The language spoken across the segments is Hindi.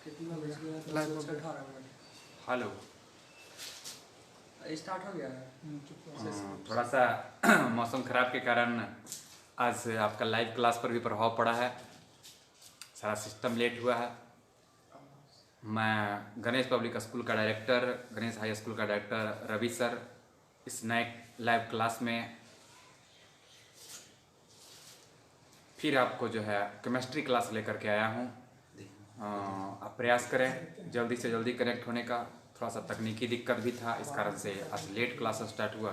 कितना बज गया? लगभग 18 हेलो। मिनट स्टार्ट हो गया है। थोड़ा सा मौसम खराब के कारण आज आपका लाइव क्लास पर भी प्रभाव पड़ा है, सारा सिस्टम लेट हुआ है। मैं गणेश पब्लिक स्कूल का डायरेक्टर, गणेश हाई स्कूल का डायरेक्टर रवि सर इस नए लाइव क्लास में फिर आपको जो है केमिस्ट्री क्लास लेकर के आया हूँ। आप प्रयास करें जल्दी से जल्दी कनेक्ट होने का। थोड़ा सा तकनीकी दिक्कत भी था, इस कारण से आज लेट क्लास स्टार्ट हुआ।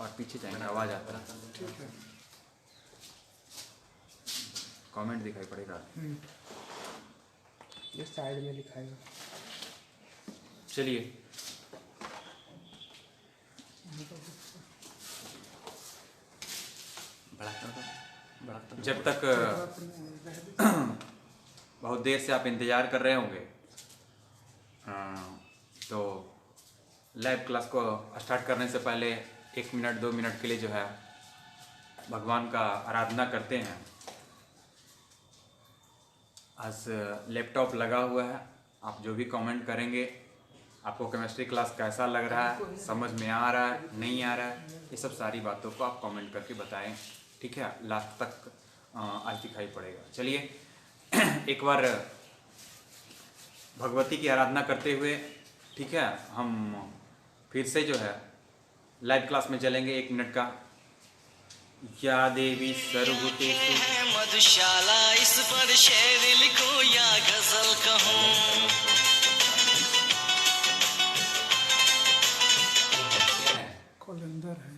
और पीछे जाएंगे, आवाज़ आता है, ठीक है। कमेंट दिखाई पड़ेगा। ये साइड में लिखाएगा। चलिए जब तक बहुत देर से आप इंतज़ार कर रहे होंगे तो लाइव क्लास को स्टार्ट करने से पहले 1 मिनट 2 मिनट के लिए जो है भगवान का आराधना करते हैं। आज लैपटॉप लगा हुआ है, आप जो भी कमेंट करेंगे, आपको केमिस्ट्री क्लास कैसा लग रहा है, समझ में आ रहा है, नहीं आ रहा है, ये सब सारी बातों को आप कमेंट करके बताएं, ठीक है। लास्ट तक आज दिखाई पड़ेगा। चलिए एक बार भगवती की आराधना करते हुए, ठीक है, हम फिर से जो है लाइव क्लास में चलेंगे 1 मिनट का। या देवी सर्वभूतेषु मधुशाला, इस पर शेर लिखो या गजल कहूँ। कॉलेंडर है।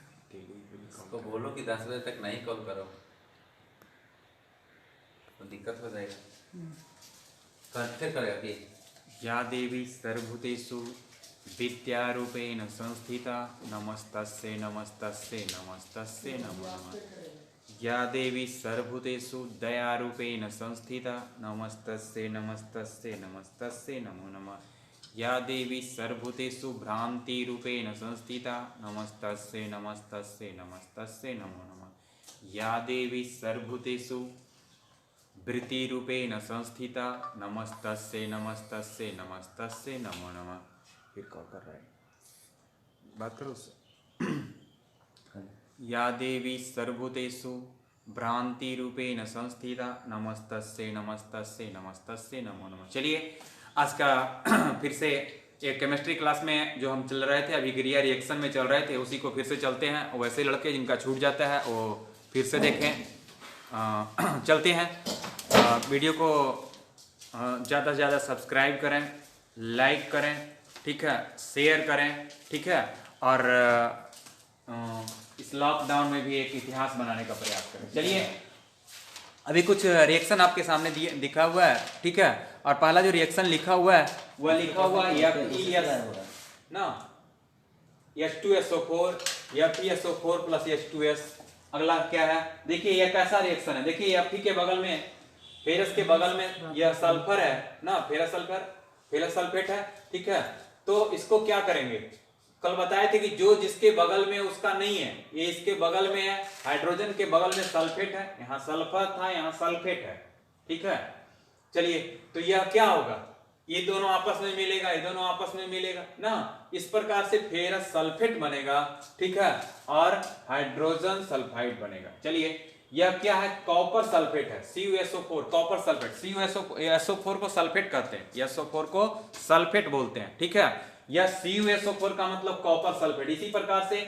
तो बोलो कि 10 बजे तक नहीं कॉल करो तो दिक्कत हो जाएगा। फिर करेगा कि या देवी सर्वभूतेषु विद्यारूपेण संस्थिता नमस्तस्यै नमस्तस्यै नमस्तस्यै नमो नमः। या देवी सर्वभूतेषु दयारूपेण संस्थिता नमस्तस्यै नमस्तस्यै नमस्तस्यै नमो नमः। या देवी सर्वभूतेषु भ्रांतिरूपेण संस्थिता नमस्तस्यै नमस्तस्यै नमस्तस्यै नमो नमः। या देवी सर्वभूतेषु वृत्तिरूपेण संस्थिता नमस्तस्यै नमस्तस्यै नमस्तस्यै नमो नमः। फिर कॉल कर रहा है, बात करो उससे। या देवी सर्वभूतेषु भ्रांतिरूपेण संस्थिता नमस्तस्यै नमस्तस्यै नमस्तस्यै नमो नमः। चलिए आज का फिर से एक केमिस्ट्री क्लास में जो हम चल रहे थे, अभिक्रिया रिएक्शन में चल रहे थे, उसी को फिर से चलते हैं। वैसे लड़के जिनका छूट जाता है वो फिर से देखें। चलते हैं। वीडियो को ज़्यादा से ज़्यादा सब्सक्राइब करें, लाइक करें, ठीक है, शेयर करें, ठीक है, और इस लॉकडाउन में भी एक इतिहास बनाने का प्रयास करें। चलिए अभी कुछ रिएक्शन आपके सामने दिखा हुआ है, ठीक है, और पहला जो रिएक्शन लिखा हुआ है वह लिखा हुआ है H2SO4 FeSO4 प्लस H2S। अगला क्या है, देखिए यह कैसा रिएक्शन है। देखिए Fe के बगल में, फेरस के बगल में यह सल्फर है ना, फेरस सल्फर, फेरस सल्फेट है, ठीक है। तो इसको क्या करेंगे, कल बताए थे कि जो जिसके बगल में उसका नहीं है, ये इसके बगल में है, हाइड्रोजन के बगल में सल्फेट है, यहाँ सल्फर था, यहाँ सल्फेट है, ठीक है। चलिए तो यह क्या होगा, ये दोनों आपस में मिलेगा, ये दोनों आपस में मिलेगा ना, इस प्रकार से फेरस सल्फेट बनेगा, ठीक है, और हाइड्रोजन सल्फाइड बनेगा। चलिए यह क्या है, कॉपर सल्फेट है, CuSO4, कॉपर सल्फेट। CuSO4 को सल्फेट कहते हैं, SO4 को सल्फेट बोलते हैं, ठीक है। यह CuSO4 का मतलब कॉपर सल्फेट। इसी प्रकार से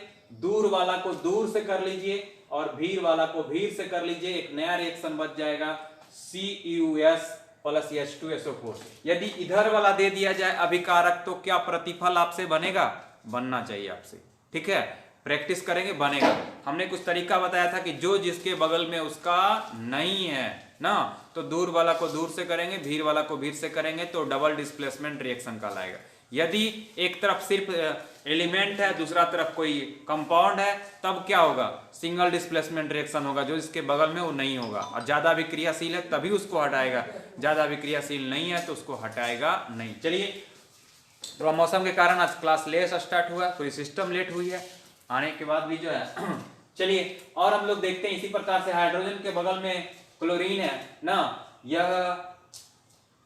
दूर वाला को दूर से कर लीजिए और भीर वाला को भीर से कर लीजिए, एक नया रिएक्शन बच जाएगा CuS प्लस H2SO4। यदि इधर वाला दे दिया जाए अभिकारक तो क्या प्रतिफल आपसे बनेगा, बनना चाहिए आपसे, ठीक है। प्रैक्टिस करेंगे, बनेगा। हमने कुछ तरीका बताया था कि जो जिसके बगल में उसका नहीं है ना, तो दूर वाला को दूर से करेंगे, भीर वाला को भीर से करेंगे, तो डबल डिस्प्लेसमेंट रिएक्शन कहलाएगा। यदि एक तरफ सिर्फ एलिमेंट है, दूसरा तरफ कोई कंपाउंड है, तब क्या होगा, सिंगल डिस्प्लेसमेंट रिएक्शन होगा, जो इसके बगल में वो नहीं होगा। और ज्यादा विक्रियाशील है तभी उसको हटाएगा, ज्यादा विक्रियाशील नहीं है तो उसको हटाएगा नहीं। चलिए थोड़ा मौसम के कारण आज क्लास लेट स्टार्ट हुआ, थोड़ी सिस्टम लेट हुई है, आने के बाद भी जो है चलिए और हम लोग देखते हैं। इसी प्रकार से हाइड्रोजन के बगल में क्लोरीन है ना, यह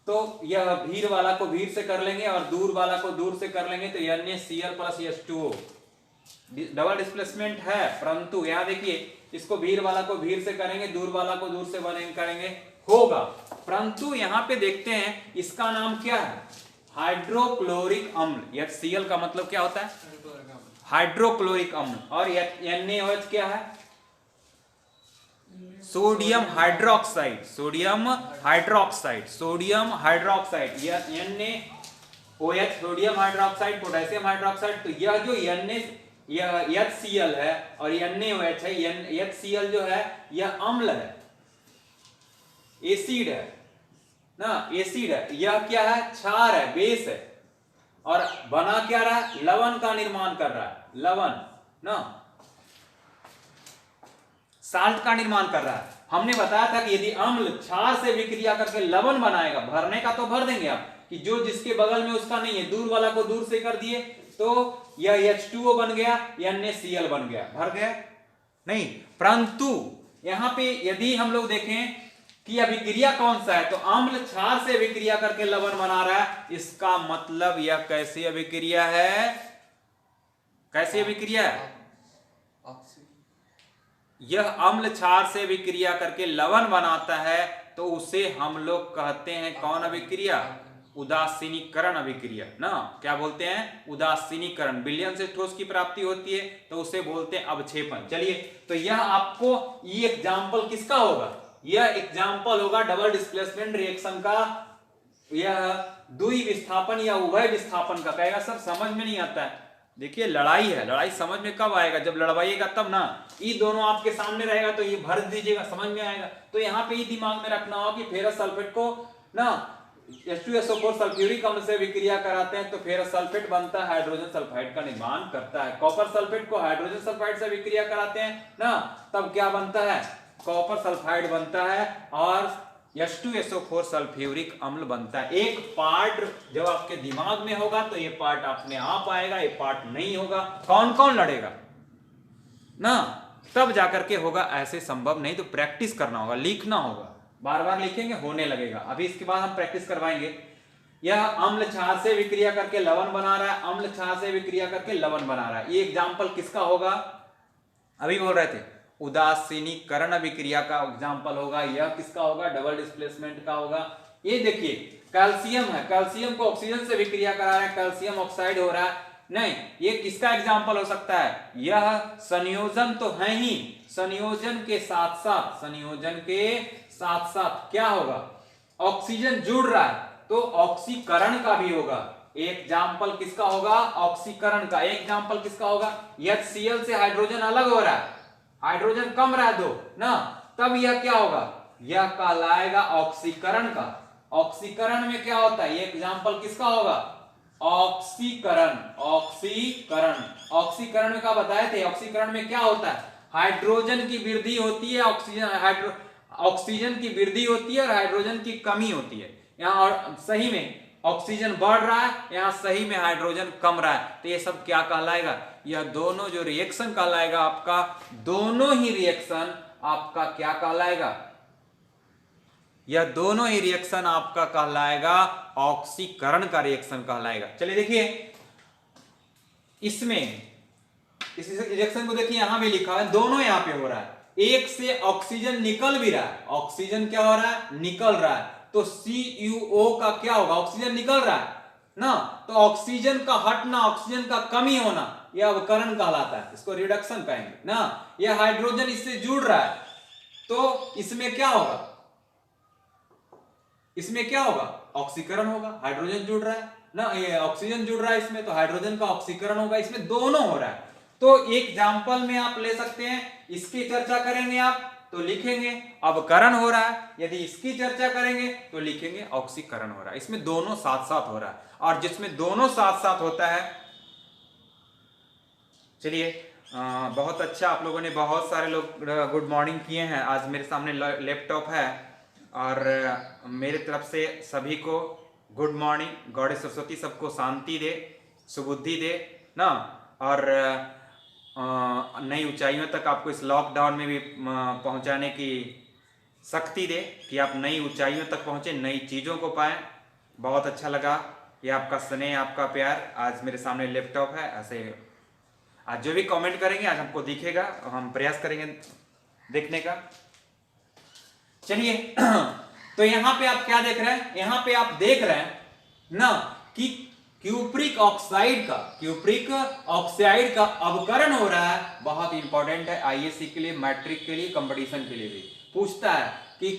तो यह भीड़ वाला को भीड़ से कर लेंगे और दूर वाला को दूर से कर लेंगे, तो NaCl plus H2O double displacement है, परंतु यहां देखिए इसको भीड़ वाला को भीड़ से करेंगे, दूर वाला को दूर से करेंगे, होगा। परंतु यहां पे देखते हैं इसका नाम क्या है, हाइड्रोक्लोरिक अम्ल। HCl का मतलब क्या होता है, हाइड्रोक्लोरिक अम्ल। और NaOH क्या है, sodium hydroxide, sodium hydroxide, sodium hydroxide. यह NaOH sodium hydroxide, potassium hydroxide. तो यह जो यह HCl है और NaOH है, HCl जो है यह अम्ल है, एसिड है ना, एसिड है। यह क्या है, क्षार है, बेस है, और बना क्या रहा है, लवण का निर्माण कर रहा है, लवण ना, साल्ट का निर्माण कर रहा है। हमने बताया था कि यदि अम्ल क्षार से विक्रिया करके लवण बनाएगा, भरने का तो भर देंगे आप, कि जो जिसके बगल में उसका नहीं है, दूर वाला को दूर से कर दिए तो यह H2O बन गया, NaCl बन गया, भर गया नहीं। परंतु यहां पे यदि हम लोग देखें कि अभिक्रिया कौन सा है, तो अम्ल क्षार से विक्रिया करके लवण बना रहा है, इसका मतलब यह कैसी अभिक्रिया है, कैसी अभिक्रिया है, यह अम्ल क्षार से विक्रिया करके लवण बनाता है, तो उसे हम लोग कहते हैं कौन अभिक्रिया, उदासीनीकरण अभिक्रिया ना। क्या बोलते हैं, उदासीनीकरण। विलयन से ठोस की प्राप्ति होती है तो उसे बोलते हैं अवक्षेपण। चलिए, तो यह आपको ये एग्जाम्पल किसका होगा, यह एग्जाम्पल होगा डबल डिस्प्लेसमेंट रिएक्शन का, यह द्वि विस्थापन या उभय विस्थापन का। कहेगा सर समझ में नहीं आता है, देखिए लड़ाई है, लड़ाई समझ में कब आएगा, जब लड़वाइएगा तब ना। ये दोनों आपके सामने रहेगा तो ये भर दीजिएगा, समझ में आएगा। तो यहाँ पे ये दिमाग में रखना होगा कि फेरस सल्फेट को ना H2SO4 सल्फ्यूरिक अम्ल से विक्रिया कराते हैं तो फेरस सल्फेट बनता है, हाइड्रोजन सल्फाइड का निर्माण करता है। कॉपर सल्फेट को हाइड्रोजन सल्फाइड से विक्रिया कराते हैं ना, तब क्या बनता है, कॉपर सल्फाइड बनता है और H2SO4 सल्फ्यूरिक अम्ल बनता है। एक पार्ट जब आपके दिमाग में होगा तो ये पार्ट अपने आप आएगा, ये पार्ट नहीं होगा। कौन कौन लड़ेगा ना, तब जाकर के होगा, ऐसे संभव नहीं। तो प्रैक्टिस करना होगा, लिखना होगा, बार बार लिखेंगे होने लगेगा। अभी इसके बाद हम प्रैक्टिस करवाएंगे। यह अम्ल क्षार से विक्रिया करके लवण बना रहा है, अम्ल क्षार से विक्रिया करके लवण बना रहा है। ये एग्जाम्पल किसका होगा, अभी बोल रहे थे उदासीनीकरण अभिक्रिया का एग्जाम्पल होगा। यह किसका होगा, डबल डिस्प्लेसमेंट का होगा। ये देखिए कैल्शियम है, कैल्शियम को ऑक्सीजन से विक्रिया करा रहा है, कैल्शियम ऑक्साइड हो रहा है, नहीं, ये किसका एग्जाम्पल हो सकता है, यह संयोजन तो है ही, संयोजन के साथ साथ, संयोजन के साथ साथ क्या होगा, ऑक्सीजन जुड़ रहा है तो ऑक्सीकरण का भी होगा। एक एग्जाम्पल किसका होगा, ऑक्सीकरण का। एक एग्जाम्पल किसका होगा, HCl से हाइड्रोजन अलग हो रहा है, हाइड्रोजन कम रहा है दो ना, तब यह क्या होगा, यह कहलाएगा ऑक्सीकरण का। ऑक्सीकरण में क्या होता है, ये एग्जाम्पल किसका होगा, ऑक्सीकरण। ऑक्सीकरण, ऑक्सीकरण में क्या बताए थे, ऑक्सीकरण में क्या होता है, हाइड्रोजन की वृद्धि होती है, ऑक्सीजन की वृद्धि होती है और हाइड्रोजन की कमी होती है। यहाँ और सही में ऑक्सीजन बढ़ रहा है, यहाँ सही में हाइड्रोजन कम रहा है, तो ये सब क्या कहलाएगा, यह दोनों जो रिएक्शन कहलाएगा आपका, दोनों ही रिएक्शन आपका क्या कहलाएगा, यह दोनों ही रिएक्शन आपका कहलाएगा ऑक्सीकरण का रिएक्शन कहलाएगा। चलिए देखिए इसमें, इस रिएक्शन को देखिए यहां भी लिखा है, दोनों यहां पे हो रहा है, एक से ऑक्सीजन निकल भी रहा है, ऑक्सीजन क्या हो रहा है, निकल रहा है, तो CuO का क्या होगा, ऑक्सीजन निकल रहा है ना, तो ऑक्सीजन का हटना, ऑक्सीजन का कमी होना, यह अवकरण कहलाता है, इसको रिडक्शन कहेंगे ना। यह हाइड्रोजन इससे जुड़ रहा है तो इसमें क्या होगा, इसमें क्या होगा, ऑक्सीकरण होगा, हाइड्रोजन जुड़ रहा है ना, ये ऑक्सीजन जुड़ रहा है इसमें तो हाइड्रोजन का ऑक्सीकरण होगा, इसमें दोनों हो रहा है। तो एक एग्जाम्पल में आप ले सकते हैं, इसकी चर्चा करेंगे आप तो लिखेंगे अवकरण हो रहा है, यदि इसकी चर्चा करेंगे तो लिखेंगे ऑक्सीकरण हो रहा है। इसमें दोनों साथ साथ हो रहा है, और जिसमें दोनों साथ साथ होता है, चलिए बहुत अच्छा, आप लोगों ने बहुत सारे लोग गुड मॉर्निंग किए हैं। आज मेरे सामने लैपटॉप है और मेरे तरफ से सभी को गुड मॉर्निंग। गॉडेस सरस्वती सबको शांति दे, सुबुद्धि दे ना, और नई ऊंचाइयों तक आपको इस लॉकडाउन में भी पहुंचाने की शक्ति दे कि आप नई ऊंचाइयों तक पहुंचे, नई चीज़ों को पाएं। बहुत अच्छा लगा ये आपका स्नेह, आपका प्यार। आज मेरे सामने लैपटॉप है, ऐसे आज जो भी कमेंट करेंगे आज हमको दिखेगा, हम प्रयास करेंगे देखने का। चलिए तो यहाँ पे आप क्या देख रहे हैं, यहाँ पे आप देख रहे हैं ना कि क्यूप्रिक ऑक्साइड का अवकरण हो रहा है। बहुत इंपॉर्टेंट है आईएससी के लिए, मैट्रिक के लिए, कंपटीशन के लिए भी पूछता है कि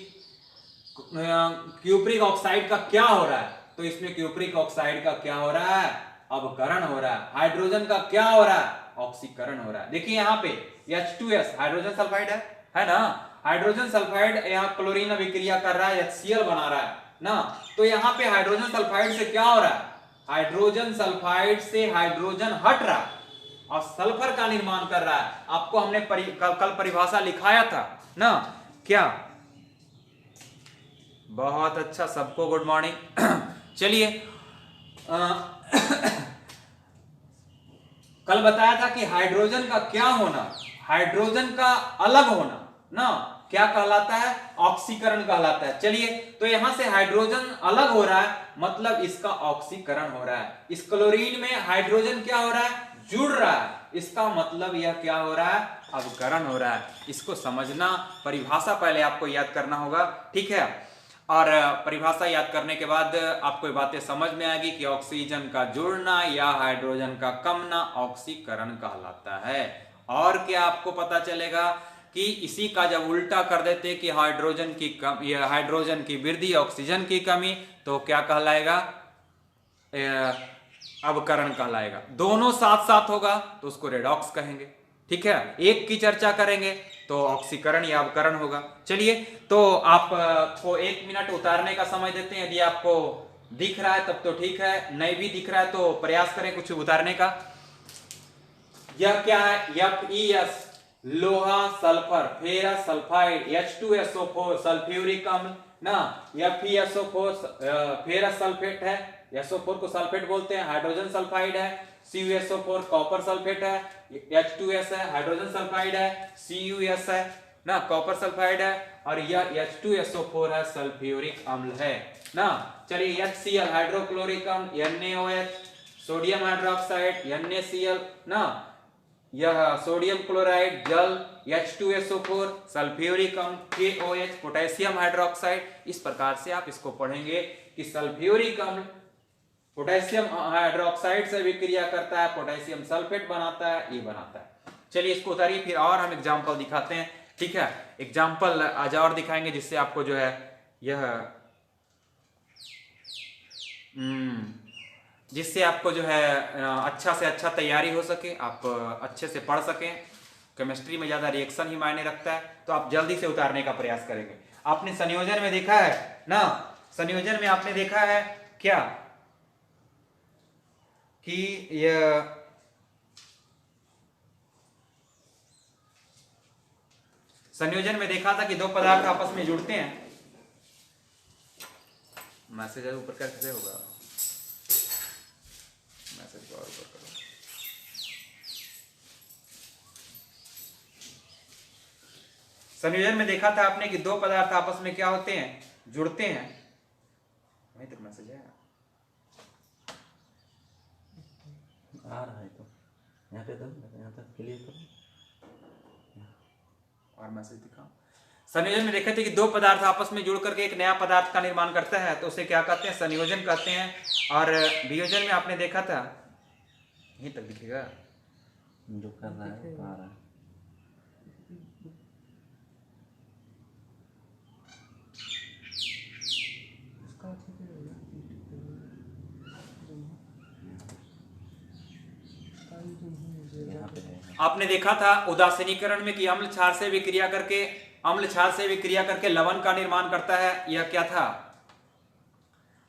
क्यूप्रिक ऑक्साइड का क्या हो रहा है। तो इसमें क्यूप्रिक ऑक्साइड का क्या हो रहा है, अवकरण हो रहा है। हाइड्रोजन का क्या हो रहा है, ऑक्सीकरण हो रहा है। देखिए यहाँ पे H2S हाइड्रोजन सल्फाइड है ना। हाइड्रोजन सल्फाइड यहाँ क्लोरीन अभिक्रिया कर रहा है, HCl बना रहा है ना। तो यहाँ पे हाइड्रोजन सल्फाइड से क्या हो रहा है, हाइड्रोजन सल्फाइड से हाइड्रोजन हट रहा है और सल्फर का निर्माण कर रहा है। आपको हमने कल परिभाषा लिखाया था ना, क्या? बहुत अच्छा, सबको गुड मॉर्निंग। चलिए कल बताया था कि हाइड्रोजन का क्या होना, हाइड्रोजन का अलग होना ना क्या कहलाता है, ऑक्सीकरण कहलाता है। चलिए तो यहां से हाइड्रोजन अलग हो रहा है, मतलब इसका ऑक्सीकरण हो रहा है। इस क्लोरीन में हाइड्रोजन क्या हो रहा है, जुड़ रहा है, इसका मतलब यह क्या हो रहा है, अवकरण हो रहा है। इसको समझना, परिभाषा पहले आपको याद करना होगा, ठीक है। और परिभाषा याद करने के बाद आपको ये बातें समझ में आएगी कि ऑक्सीजन का जुड़ना या हाइड्रोजन का कमना ऑक्सीकरण कहलाता है। और क्या आपको पता चलेगा कि इसी का जब उल्टा कर देते कि हाइड्रोजन की कम या हाइड्रोजन की वृद्धि, ऑक्सीजन की कमी, तो क्या कहलाएगा, अवकरण कहलाएगा। दोनों साथ साथ होगा तो उसको रेडॉक्स कहेंगे, ठीक है। एक की चर्चा करेंगे तो ऑक्सीकरण या अवकरण होगा। चलिए तो आपको 1 मिनट उतारने का समय देते हैं। यदि आपको दिख रहा है तब तो ठीक है, नहीं भी दिख रहा है तो प्रयास करें कुछ उतारने का। यह क्या है, FeS लोहा sulphur ferrous sulphide, H2SO4 sulphuric अम्ल ना, FeSO4 फेरस सल्फेट है, SO4 को सल्फेट बोलते हैं, हाइड्रोजन सल्फाइड है। CuSO4 कॉपर सल्फेट है, H2S है, हाइड्रोजन सल्फाइड है, CuS है ना, कॉपर सल्फाइड है, और यह H2SO4 है, सल्फ्यूरिक अम्ल है ना। चलिए HCl हाइड्रोक्लोरिक अम्ल, NaOH सोडियम हाइड्रोक्साइड, NaCl ना, यह सोडियम क्लोराइड जल, H2SO4 सल्फ्यूरिक अम्ल, KOH पोटेशियम हाइड्रोक्साइड। इस प्रकार से आप इसको पढ़ेंगे कि सल्फ्यूरिक अम्ल पोटेशियम हाइड्रोक्साइड से विक्रिया करता है, पोटेशियम सल्फेट बनाता है, ये बनाता है। चलिए इसको उतारिए, फिर और हम एग्जांपल दिखाते हैं, ठीक है। एग्जांपल आज और दिखाएंगे जिससे आपको जो है यह जिससे आपको जो है अच्छा से अच्छा तैयारी हो सके, आप अच्छे से पढ़ सकें। केमिस्ट्री में ज़्यादा रिएक्शन ही मायने रखता है, तो आप जल्दी से उतारने का प्रयास करेंगे। आपने संयोजन में देखा है ना, संयोजन में आपने देखा है क्या कि यह संयोजन में देखा था कि दो पदार्थ आपस में जुड़ते हैं। मैसेज ऊपर कैसे होगा, मैसेज को और ऊपर करो। संयोजन में देखा था आपने कि दो पदार्थ आपस में क्या होते हैं, जुड़ते हैं। वहीं तक मैसेज है, आ रहा है तो यहाँ पे दो, यहाँ तक क्लियर करो और मैसेज दिखाओ। संयोजन में देखे थे कि दो पदार्थ आपस में जुड़ करके एक नया पदार्थ का निर्माण करता है, तो उसे क्या कहते हैं, संयोजन कहते हैं। और वियोजन में आपने देखा था, यहीं तक दिखेगा जो कर रहा है वो आ रहा है। यहाँ पे है। आपने देखा था उदासीनीकरण में कि अम्ल क्षार से विक्रिया करके लवण का निर्माण करता है। यह क्या था,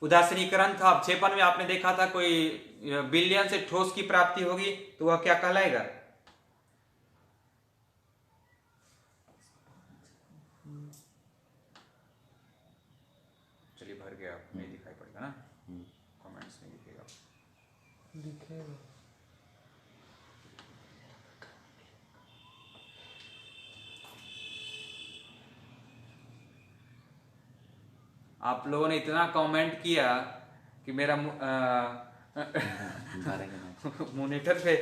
उदासीनीकरण था। अवक्षेपण में आपने देखा था कोई विलयन से ठोस की प्राप्ति होगी, तो वह क्या कहलाएगा, चलिए भर गया, नहीं दिखाई पड़ेगा ना, कमेंट्स में दिखेगा। दिखेगा। आप लोगों ने इतना कमेंट किया कि मेरा मॉनिटर पे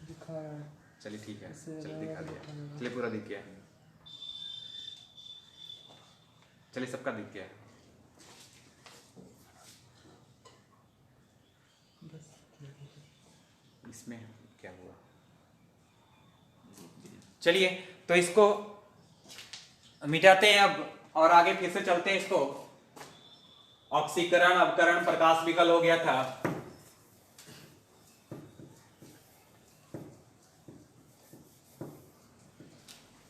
दिखा रहा है। चलिए ठीक है, इससे चलिए दिखा दिया, दिखाएगा। चलिए पूरा दिख गया, चलिए सबका दिख गया। बस इसमें क्या हुआ? चलिए तो इसको मिटाते हैं अब और आगे फिर से चलते हैं। इसको ऑक्सीकरण अवकरण प्रकाश विकल हो गया था।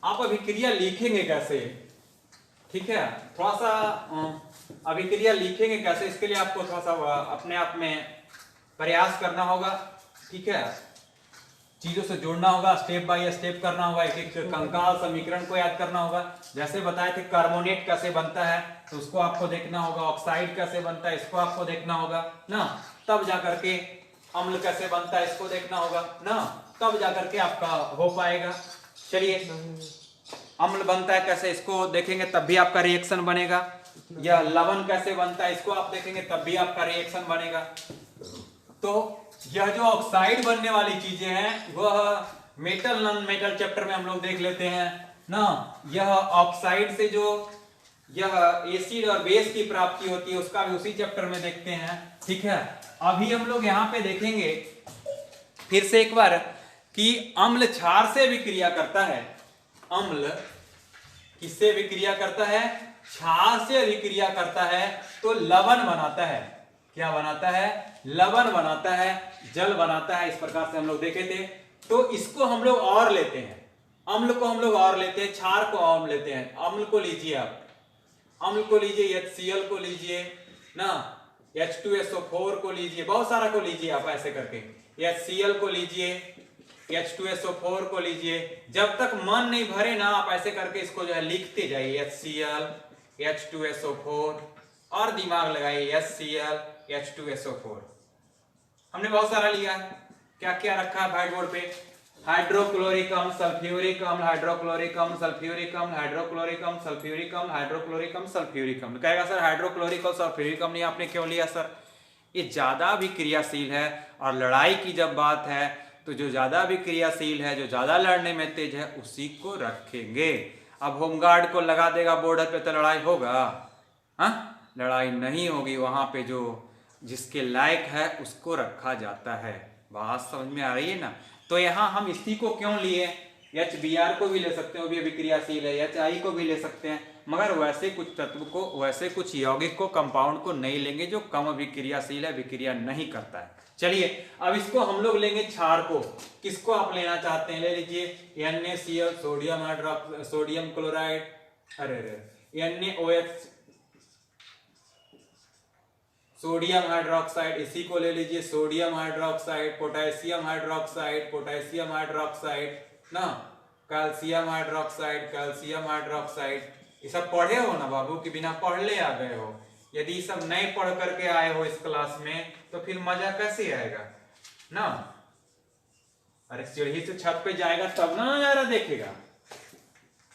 आप अभिक्रिया लिखेंगे कैसे? ठीक है, थोड़ा सा अभिक्रिया लिखेंगे कैसे, इसके लिए आपको थोड़ा सा अपने आप में प्रयास करना होगा। ठीक है, चीजों से जोड़ना होगा, स्टेप बाय स्टेप करना होगा, एक एक कंकाल समीकरण को याद करना होगा। जैसे बताए थे कार्बोनेट कैसे बनता है तो उसको आपको देखना होगा, ऑक्साइड कैसे बनता है इसको आपको देखना होगा ना, तब जाकर के अम्ल कैसे बनता है इसको देखना होगा ना, तब जाकर के आपका हो पाएगा। चलिए, अम्ल बनता है कैसे इसको देखेंगे तब भी आपका रिएक्शन बनेगा, या लवण कैसे बनता है इसको आप देखेंगे तब भी आपका रिएक्शन बनेगा। तो यह जो ऑक्साइड बनने वाली चीजें हैं वह मेटल नॉन मेटल चैप्टर में हम लोग देख लेते हैं ना। यह ऑक्साइड से जो यह एसिड और बेस की प्राप्ति होती है उसका भी उसी चैप्टर में देखते हैं। ठीक है, अभी हम लोग यहाँ पे देखेंगे फिर से एक बार कि अम्ल क्षार से विक्रिया करता है। अम्ल किससे विक्रिया करता है? क्षार से विक्रिया करता है तो लवण बनाता है। क्या बनाता है? लवण बनाता है, जल बनाता है। इस प्रकार से हम लोग देखे थे। तो इसको हम लोग और लेते हैं, अम्ल को हम लोग और लेते हैं, क्षार को और लेते हैं। अम्ल को लीजिए आप, अम्ल को लीजिए, HCl को लीजिए ना, H2SO4 को लीजिए, बहुत सारा को लीजिए आप ऐसे करके, HCl को लीजिए, H2SO4 को लीजिए। जब तक मन नहीं भरे ना आप ऐसे करके इसको जो है लिखते जाइए, HCl H2SO4 और दिमाग लगाइए HCl H2SO4। हमने बहुत सारा लिया है। क्या क्या रखा है व्हाइट बोर्ड पे? हाइड्रोक्लोरिक अम्ल, सल्फ्यूरिक अम्ल, हाइड्रोक्लोरिक अम्ल, सल्फ्यूरिक अम्ल, हाइड्रोक्लोरिक अम्ल, सल्फ्यूरिक अम्ल, हाइड्रोक्लोरिक अम्ल, सल्फ्यूरिक अम्ल। कहेगा सर हाइड्रोक्लोरिक और सल्फ्यूरिक अम्ल आपने क्यों लिया सर? ये ज्यादा भी क्रियाशील है और लड़ाई की जब बात है तो जो ज्यादा भी क्रियाशील है, जो ज्यादा लड़ने में तेज है, उसी को रखेंगे। अब होमगार्ड को लगा देगा बॉर्डर पे तो लड़ाई होगा? हाँ, लड़ाई नहीं होगी। वहां पे जो जिसके लायक है उसको रखा जाता है। बात समझ में आ रही है ना? तो यहाँ हम इसी को क्यों लिए? HBr को भी ले सकते हैं, वो भी अभिक्रियाशील है, HI को भी ले सकते हैं, मगर वैसे कुछ तत्व को, वैसे कुछ यौगिक को, कंपाउंड को नहीं लेंगे जो कम अभिक्रियाशील है, विक्रिया नहीं करता है। चलिए, अब इसको हम लोग लेंगे क्षार को। किसको आप लेना चाहते हैं? ले लीजिए NaCl, sodium hydroxide, sodium chloride, NaOH, sodium hydroxide, इसी को ले लीजिए, sodium hydroxide, potassium hydroxide, potassium hydroxide ना, कैल्शियम हाइड्रोक्साइड, कैल्शियम हाइड्रोक्साइड। ये सब पढ़े हो ना बाबू, कि बिना पढ़ले आ गए हो? यदि ये सब नहीं पढ़ करके आए हो इस क्लास में तो फिर मजा कैसे आएगा ना? अरे सीढ़ी से छत पे जाएगा तब ना नजारा देखेगा,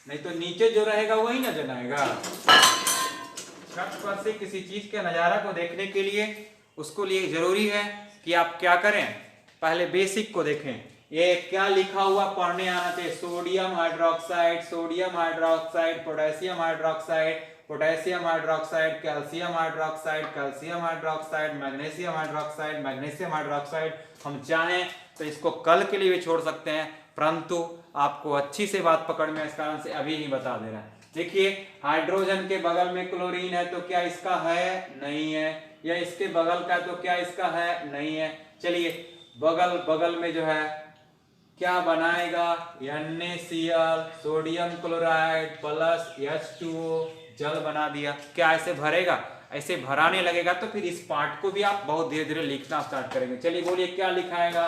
नहीं तो नीचे जो रहेगा वही न जनाएगा। छत पर से किसी चीज के नजारा को देखने के लिए उसको लिए जरूरी है कि आप क्या करें, पहले बेसिक को देखें। ये क्या लिखा हुआ पढ़ने आना चाहिए? Sodium hydroxide, sodium hydroxide, potassium hydroxide, potassium hydroxide, calcium hydroxide, calcium hydroxide, magnesium hydroxide, magnesium hydroxide. हम चाहें तो इसको कल के लिए भी छोड़ सकते हैं, परंतु आपको अच्छी से बात पकड़ में इस कारण से अभी ही बता दे रहा है। देखिए, हाइड्रोजन के बगल में क्लोरीन है तो क्या इसका है? नहीं है। या इसके बगल का तो क्या इसका है? नहीं है। चलिए, बगल बगल में जो है क्या बनाएगा? NaCl, sodium chloride plus H2O, जल बना दिया। क्या ऐसे भरेगा? ऐसे भराने लगेगा तो फिर इस पार्ट को भी आप बहुत धीरे धीरे लिखना स्टार्ट करेंगे। चलिए बोलिए, क्या लिखाएगा?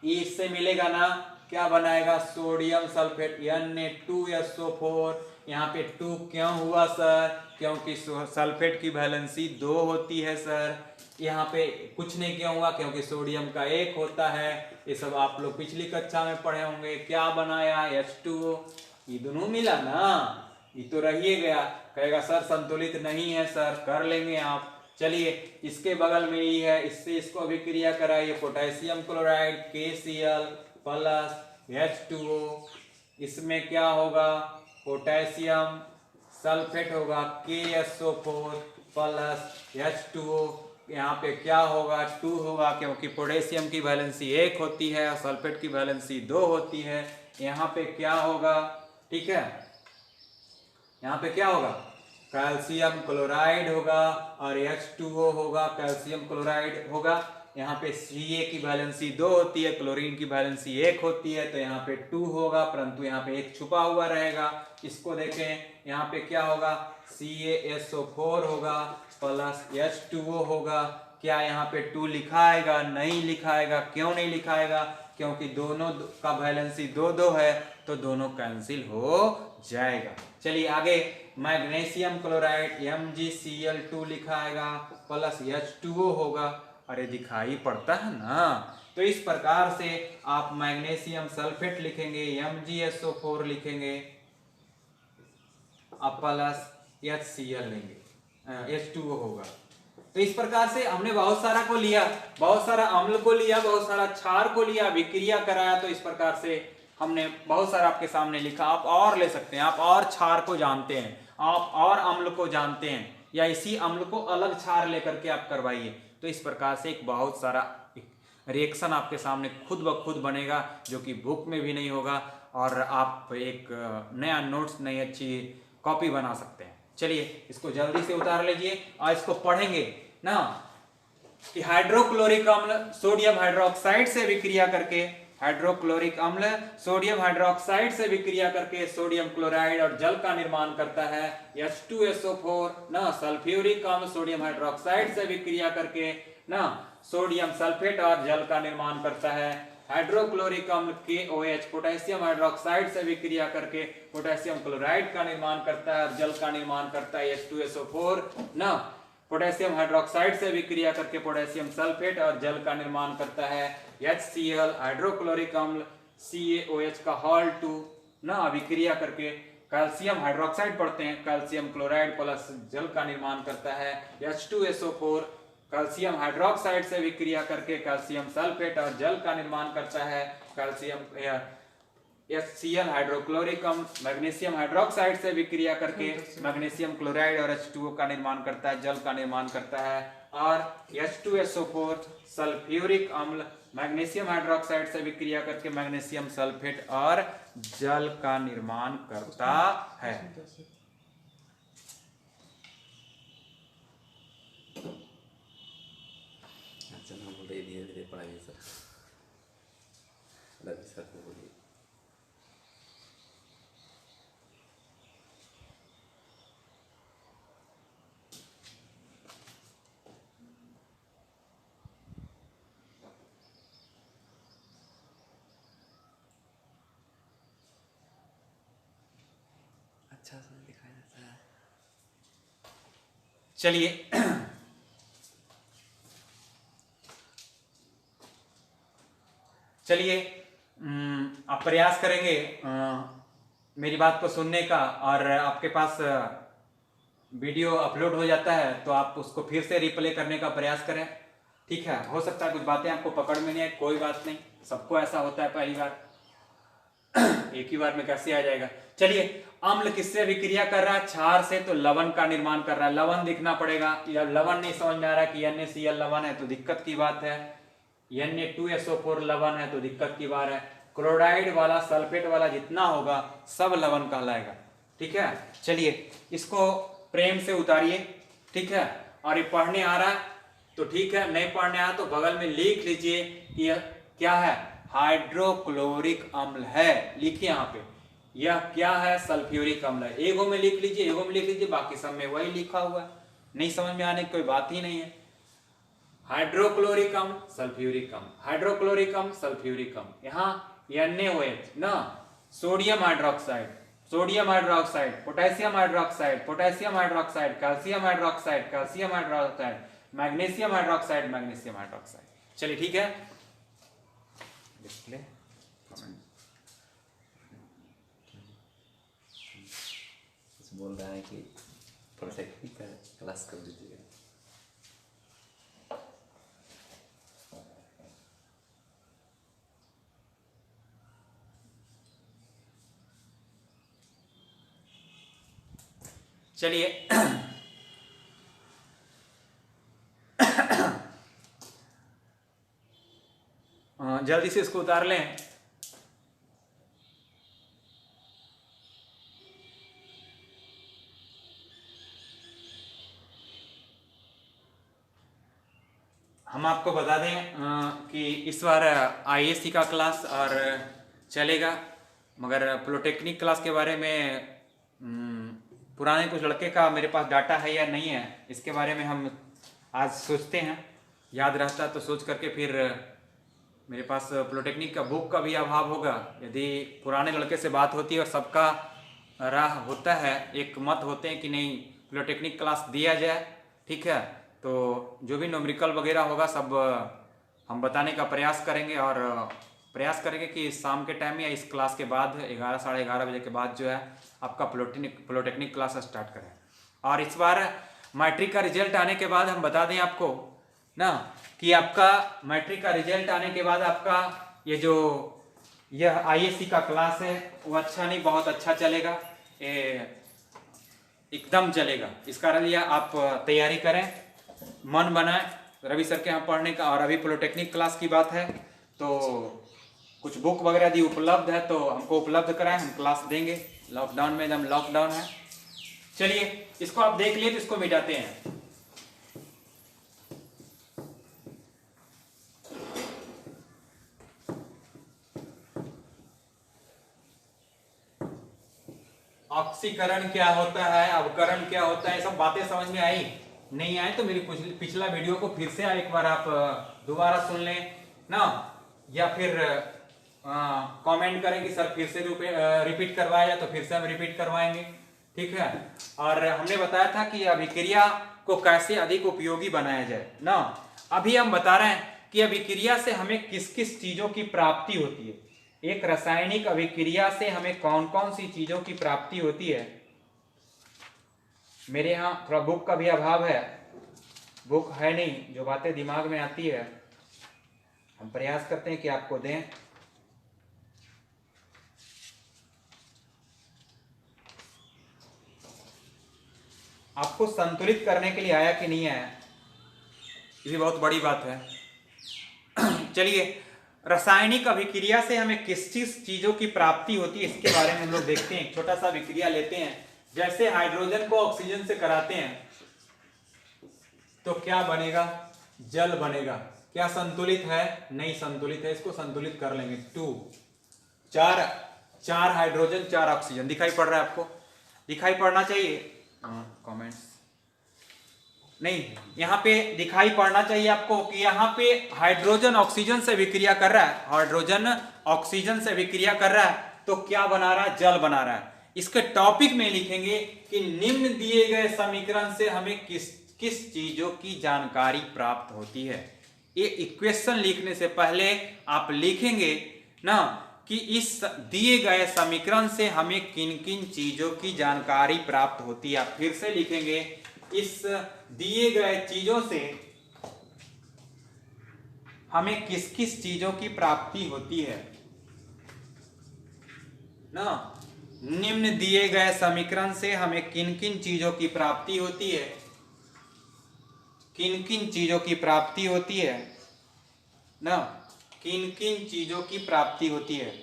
इससे मिलेगा ना, क्या बनाएगा? Sodium sulphate, Na2SO4। यहाँ पे 2 क्यों हुआ सर? क्योंकि सल्फेट की वैलेंसी 2 होती है सर। यहाँ पे कुछ नहीं क्यों हुआ? क्योंकि सोडियम का 1 होता है। ये सब आप लोग पिछली कक्षा में पढ़े होंगे। क्या बनाया? H2O। ये दोनों मिला ना, ये तो रह ही गया। कहेगा सर संतुलित नहीं है सर, कर लेंगे आप। चलिए इसके बगल में ही है, इससे इसको अभिक्रिया कराइए। Potassium chloride KCl plus H2O, इसमें क्या होगा, पोटेशियम सल्फेट होगा KSO4 प्लस H2O। यहाँ पे क्या होगा, 2 होगा, क्योंकि पोटेशियम की वैलेंसी 1 होती है और सल्फेट की वैलेंसी 2 होती है। यहाँ पे क्या होगा, ठीक है, यहाँ पे क्या होगा, कैल्शियम क्लोराइड होगा और H2O होगा, कैल्शियम क्लोराइड होगा। यहाँ पे Ca की वैलेंसी 2 होती है, क्लोरीन की वैलेंसी 1 होती है, तो यहाँ पे 2 होगा, परंतु यहाँ पे एक छुपा हुआ रहेगा। इसको देखें, यहाँ पे क्या होगा, CaSO4 होगा प्लस H2O होगा। क्या यहाँ पे 2 लिखाएगा, नहीं लिखाएगा। क्यों नहीं लिखाएगा, क्योंकि दोनों का वैलेंसी 2-2 है, तो दोनों कैंसिल हो जाएगा। चलिए आगे, magnesium chloride MgCl2 लिखाएगा plus H2O होगा। अरे दिखाई पड़ता है ना। तो इस प्रकार से आप मैग्नीशियम सल्फेट लिखेंगे, MgSO4 लिखेंगे, आप प्लस HCl लेंगे, H2O होगा। तो इस प्रकार से हमने बहुत सारा को लिया, बहुत सारा अम्ल को लिया, बहुत सारा क्षार को लिया, विक्रिया कराया। तो इस प्रकार से हमने बहुत सारा आपके सामने लिखा। आप और ले सकते हैं, आप और क्षार को जानते हैं, आप और अम्ल को जानते हैं, या इसी अम्ल को अलग क्षार लेकर के आप करवाइए। तो इस प्रकार से एक बहुत सारा रिएक्शन आपके सामने खुद ब खुद बनेगा, जो कि बुक में भी नहीं होगा, और आप एक नया नोट्स, नई अच्छी कॉपी बना सकते हैं। चलिए इसको जल्दी से उतार लीजिए और इसको पढ़ेंगे ना, कि हाइड्रोक्लोरिक अम्ल सोडियम हाइड्रोक्साइड से विक्रिया करके, हाइड्रोक्लोरिक अम्ल सोडियम हाइड्रोक्साइड से विक्रिया करके सोडियम क्लोराइड और जल का निर्माण करता है। H2SO4 ना, सल्फ्यूरिक अम्ल सोडियम हाइड्रोक्साइड से विक्रिया करके ना सोडियम सल्फेट और जल का निर्माण करता है। हाइड्रोक्लोरिक अम्ल KOH पोटेशियम हाइड्रोक्साइड से विक्रिया करके पोटेशियम क्लोराइड का निर्माण करता है और जल का निर्माण करता है। H2SO4 ना, पोटेशियम हाइड्रोक्साइड से विक्रिया करके पोटेशियम सल्फेट और जल का निर्माण करता है। HCl हाइड्रोक्लोरिक अम्ल CaOH का हॉल 2 ना, अभिक्रिया करके कैल्शियम हाइड्रोक्साइड पढ़ते हैं, कैल्शियम क्लोराइड प्लस जल का निर्माण करता है। H2SO4 कैल्शियम हाइड्रोक्साइड से विक्रिया करके कैल्शियम सल्फेट और जल का निर्माण करता है। कैल्शियम HCl हाइड्रोक्लोरिक अम्ल मैग्नीशियम हाइड्रोक्साइड से विक्रिया करके मैग्नीशियम क्लोराइड और H2O का निर्माण करता है, जल का निर्माण करता है। और H2SO4 सल्फ्यूरिक अम्ल मैग्नीशियम हाइड्रोक्साइड से विक्रिया करके मैग्नीशियम सल्फेट और जल का निर्माण करता है। धीरे धीरे पढ़ाइए सर, रवि सर को बोलिए। अच्छा से दिखाई देता है। चलिए चलिए आप प्रयास करेंगे मेरी बात को सुनने का, और आपके पास वीडियो अपलोड हो जाता है तो आप उसको फिर से रिप्ले करने का प्रयास करें। ठीक है, हो सकता है कुछ बातें आपको पकड़ में नहीं आए, कोई बात नहीं, सबको ऐसा होता है पहली बार एक ही बार में कैसे आ जाएगा। चलिए, अम्ल किससे विक्रिया कर रहा है, क्षार से, तो लवण का निर्माण कर रहा है। लवण दिखना पड़ेगा, या लवण नहीं समझ में आ रहा है कि NaCl लवण है तो दिक्कत की बात है, Na2SO4 लवण है तो दिक्कत की बात है। क्लोराइड वाला सल्फेट वाला जितना होगा सब लवण कहलाएगा। ठीक है, चलिए इसको प्रेम से उतारिए। ठीक है, और ये पढ़ने आ रहा है तो ठीक है, नहीं पढ़ने आया तो बगल में लिख लीजिए कि यह क्या है, हाइड्रोक्लोरिक अम्ल है। लिखिए यहाँ पे, यह क्या है, सल्फ्यूरिक अम्ल है। एगो में लिख लीजिए, एगो में लिख लीजिए, बाकी सब में वही लिखा हुआ है, नहीं समझ में आने की कोई बात ही नहीं है। हाइड्रोक्लोरिक अम्ल सल्फ्यूरिक अम्ल, हाइड्रोक्लोरिक अम्ल सल्फ्यूरिक अम्ल। यहाँ NaOH ना, sodium hydroxide, sodium hydroxide, potassium hydroxide, potassium hydroxide, calcium hydroxide, calcium hydroxide, magnesium hydroxide, magnesium hydroxide. चलिए ठीक है, डिस्प्ले बोल रहे हैं कि पॉलिटेक्निक का क्लास कर दीजिएगा। चलिए जल्दी से इसको उतार लें। हम आपको बता दें कि इस बार आईएससी का क्लास और चलेगा, मगर पॉलिटेक्निक क्लास के बारे में पुराने कुछ लड़के का मेरे पास डाटा है या नहीं है, इसके बारे में हम आज सोचते हैं। याद रहता तो सोच करके फिर मेरे पास पॉलिटेक्निक का बुक का भी अभाव होगा। यदि पुराने लड़के से बात होती है और सबका राह होता है, एक मत होते हैं कि नहीं पॉलिटेक्निक क्लास दिया जाए, ठीक है, तो जो भी न्यूमेरिकल वगैरह होगा सब हम बताने का प्रयास करेंगे और प्रयास करेंगे कि शाम के टाइम या इस क्लास के बाद 11 साढ़े 11 बजे के बाद जो है आपका पॉलिटेक्निक क्लास स्टार्ट करें। और इस बार मैट्रिक का रिजल्ट आने के बाद हम बता दें आपको ना कि आपका मैट्रिक का रिजल्ट आने के बाद आपका यह आईएससी का क्लास है वो अच्छा नहीं बहुत अच्छा चलेगा, एकदम चलेगा। इस कारण लिए आप तैयारी करें, मन बनाएं रवि सर के यहाँ पढ़ने का। और अभी पॉलिटेक्निक क्लास की बात है तो कुछ बुक वगैरह यदि उपलब्ध है तो हमको उपलब्ध कराएं, हम क्लास देंगे। लॉकडाउन में एकदम लॉकडाउन है। चलिए इसको आप देख लिए तो इसको मिटाते हैं। ऑक्सीकरण क्या होता है, अवकरण क्या होता है, सब बातें समझ में आई नहीं आए तो मेरी पिछला वीडियो को फिर से एक बार आप दोबारा सुन लें ना, या फिर कमेंट करें कि सर फिर से रिपीट करवाया जाए तो फिर से हम रिपीट करवाएंगे, ठीक है। और हमने बताया था कि अभिक्रिया को कैसे अधिक उपयोगी बनाया जाए ना। अभी हम बता रहे हैं कि अभिक्रिया से हमें किस किस चीजों की प्राप्ति होती है। एक रासायनिक अभिक्रिया से हमें कौन कौन सी चीजों की प्राप्ति होती है। मेरे यहाँ थोड़ा बुक का भी अभाव है, बुक है नहीं, जो बातें दिमाग में आती है हम प्रयास करते हैं कि आपको दें। आपको संतुलित करने के लिए आया कि नहीं आया, ये बहुत बड़ी बात है। चलिए रासायनिक अभिक्रिया से हमें किस किस चीजों की प्राप्ति होती है इसके बारे में हम लोग देखते हैं। एक छोटा सा अभिक्रिया लेते हैं, जैसे हाइड्रोजन को ऑक्सीजन से कराते हैं तो क्या बनेगा, जल बनेगा। क्या संतुलित है, नहीं संतुलित है, इसको संतुलित कर लेंगे। 2 4 हाइड्रोजन 4 ऑक्सीजन। दिखाई पड़ रहा है आपको, दिखाई पड़ना चाहिए कमेंट्स नहीं, यहाँ पे दिखाई पड़ना चाहिए आपको कि यहाँ पे हाइड्रोजन ऑक्सीजन से विक्रिया कर रहा है, हाइड्रोजन ऑक्सीजन से विक्रिया कर रहा है तो क्या बना रहा है, जल बना रहा है। इसके टॉपिक में लिखेंगे कि निम्न दिए गए समीकरण से हमें किस किस चीजों की जानकारी प्राप्त होती है। ये इक्वेशन लिखने से पहले आप लिखेंगे ना कि इस दिए गए समीकरण से हमें किन किन चीजों की जानकारी प्राप्त होती है। आप फिर से लिखेंगे इस दिए गए चीजों से हमें किस किस चीजों की प्राप्ति होती है ना। निम्न दिए गए समीकरण से हमें किन किन चीजों की प्राप्ति होती है, किन किन चीजों की प्राप्ति होती है ना, किन किन चीजों की प्राप्ति होती है।